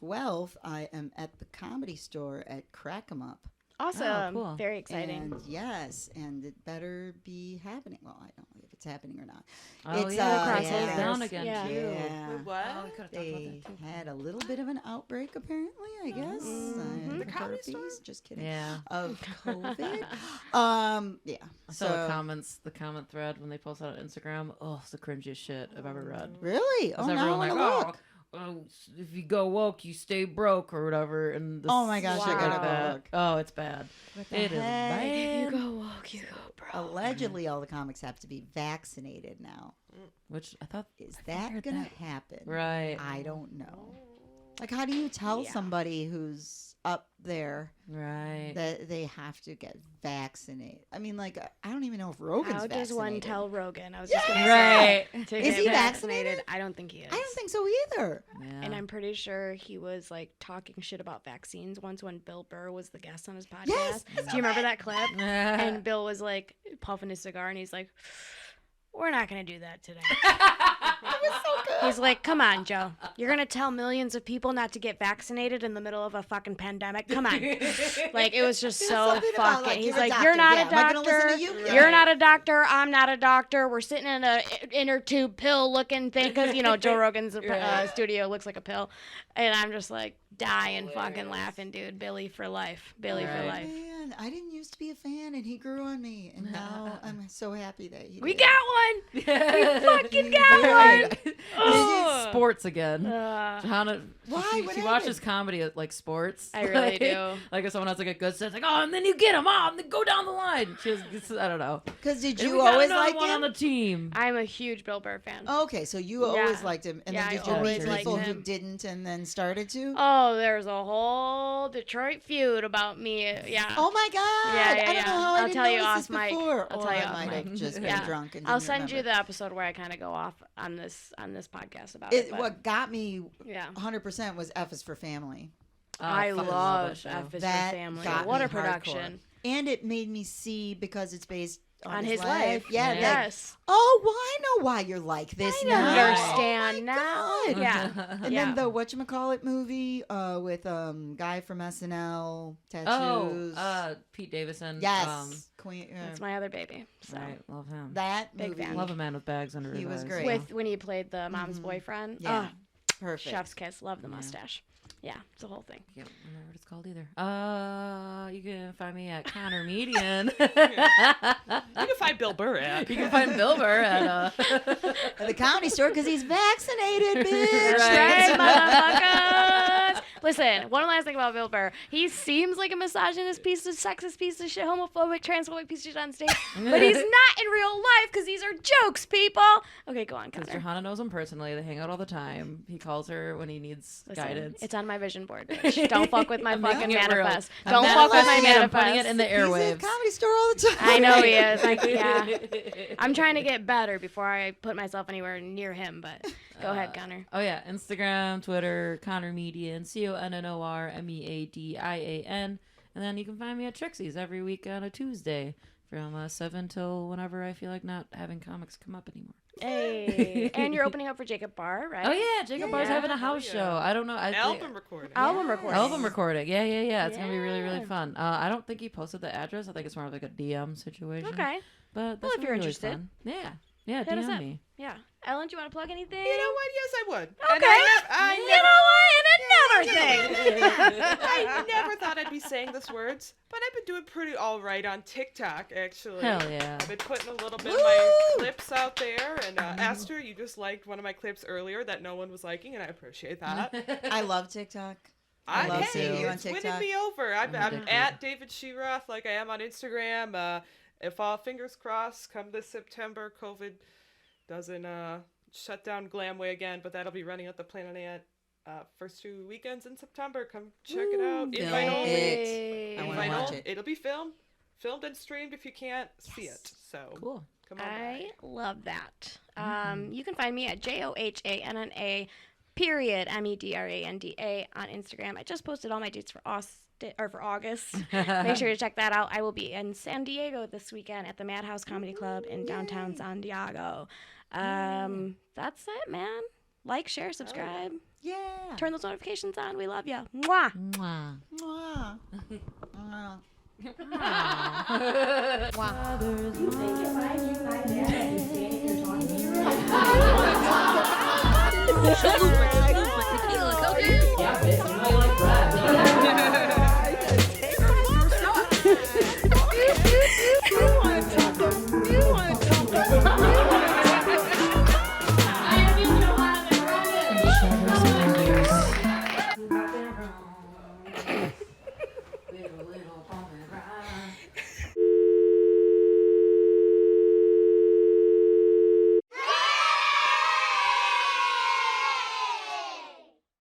12th, I am at the Comedy Store at Crack 'em Up. Awesome. cool. Very exciting. And yes, and it better be happening. Well, I don't know if it's happening or not. Oh, It's, yeah, Cross it closed Acres. down again, Yeah. too. Yeah. Wait, what? Oh, we could have talked They about that, too. had a little bit of an outbreak, apparently, I guess. Mhm. The Comedy herpes, Store? just kidding. Yeah. Of COVID. yeah. I saw So, the comment thread when they posted on Instagram. Oh, it's the cringiest shit I've ever read. really? Oh, Was now I everyone want like, to oh, look. oh, if you go woke, you stay broke or whatever. And this Oh my gosh, I gotta like go that. look. Oh, it's bad. the It is heck? bad. You go woke, you go bro. Allegedly, all the comics have to be vaccinated now. Which I thought. Is I that heard gonna that. happen? Right. I don't know. Like, how do you tell Yeah. somebody who's up there Right. that they have to get vaccinated? I mean, like, I don't even know if Rogan's How does one vaccinated. tell Rogan? I was just gonna Right. say. To Is get he vaccinated? I don't think he is. I don't think so either. Yeah. And I'm pretty sure he was like talking shit about vaccines once when Bill Burr was the guest on his podcast. Yes, I Do saw you remember that. that clip? And Bill was like puffing his cigar and he's like, we're not going to do that today. It was so good. He's like, come on, Joe. You're going to tell millions of people not to get vaccinated in the middle of a fucking pandemic? Come on. Like, it was just so Something about, fucking. He's you're a like, doctor. you're not Yeah, a am I gonna listen doctor. to you? You're Right. not a doctor. I'm not a doctor. We're sitting in a inner tube pill looking thing because, you know, Joe Rogan's Right. studio looks like a pill. And I'm just like dying fucking laughing, dude. Billy for life. Billy for Right. life. Man, I didn't used to be a fan, and he grew on me, and now I'm so happy that he We did. got one. We fucking He got Right. one. Ugh. Sports again. Uh, Johanna, Why? What she watches happened? comedy at like sports. I really Like- do. Like if someone has like a good set, it's like, oh, and then you get him, and then go down the line. She has, I don't know. Because did And you we got always another like one him? on the team? I'm a huge Bill Burr fan. Okay, so you always Yeah. liked him, and Yeah, then I did you always meet liked people who him. didn't and then started to? Oh, there's a whole Detroit feud about me. Yeah. Oh my God! Yeah, yeah, I don't yeah. know how I I'll didn't tell you notice off this mic. before. I'll Or tell you I off might mic. have just been Yeah. drunk and I'll didn't send you remember. the episode where I kind of go off on this podcast about it. It, but what got me yeah. 100% was F is for Family, I fucking love that show. F is That for Family. got What me a production. and it made me see because it's based on his life. Yeah. Yeah. Yes. Oh, well, I know why you're like this I now. understand Oh my now. God. Yeah. And Yeah. then the whatchamacallit movie with guy from SNL, tattoos. Oh, Pete Davidson. yes, Queen. That's my other baby. So. Right, love him. That Big movie. fan. Love a man with bags under his He was eyes. great. With when he played the mom's Mhm. boyfriend. Yeah, Oh, perfect. chef's kiss. Love the Yeah. mustache. Yeah, it's the whole thing. Can't remember what it's called either. You can find me at Connor Median. You can find Bill Burr at. You can find Bill Burr at At the comedy store because he's vaccinated, bitch. Right, motherfuckers. Listen, one last thing about Bill Burr. He seems like a misogynist piece of sexist piece of shit, homophobic, transphobic piece of shit on stage, but he's not in real life because these are jokes, people. Okay, go on, Because Connor. Johanna knows him personally. They hang out all the time. He calls her when he needs Listen, guidance. it's on my vision board, bitch. Don't fuck with my I'm fucking making it real. manifest. I'm Don't fuck with my manifesting it. I'm manifest. putting it in the He's at airwaves. the comedy store all the time. I know he is. Like, yeah. I'm trying to get better before I put myself anywhere near him, but go ahead, Connor. Oh yeah, Instagram, Twitter, Connor Median, ConnorMedian, and then you can find me at Trixie's every week on a Tuesday from 7 till whenever I feel like not having comics come up anymore. Hey. And you're opening up for Jacob Barr, right? Oh yeah, Jacob Barr's Yeah. having a house yeah. show. I don't know. I think- Album recording. Album recording. Album recording. Yeah. It's gonna be really, really Yeah. fun. I don't think he posted the address. I think it's more of like a DM situation. Okay. But that's Well, if you're really interested. fun. Yeah, Hit us DM up. me. Yeah. Ellen, do you want to plug anything? You know what? Yes, I would. Okay. And You know what? And another thing. I never thought I'd be saying these words, but I've been doing pretty all right on TikTok, actually. Hell yeah. I've been putting a little bit of my clips out there, and Esther, you just liked one of my clips earlier that no one was liking, and I appreciate that. I love TikTok. I love hey, seeing you on it's winning TikTok. me over. I'm addicted. at David Sheroth, like I am on Instagram. If all fingers crossed, come this September, COVID doesn't shut down Glamway again, but that'll be running at the Planet Ant first 2 weekends in September. Come check it out. Film Invite only. it. I wanna Invite watch only. it. It'll be filmed and streamed if you can't see it. So Cool. come on. I love that. Mm-hmm. You can find me at JOHANNA MEDRANDA on Instagram. I just posted all my dates for August. Make sure to check that out. I will be in San Diego this weekend at the Madhouse Comedy Club in downtown San Diego. That's it, man. Like, share, subscribe. Yeah. Turn those notifications on. We love you. Mwah. Mwah. Mwah. Mwah. I am Johanna.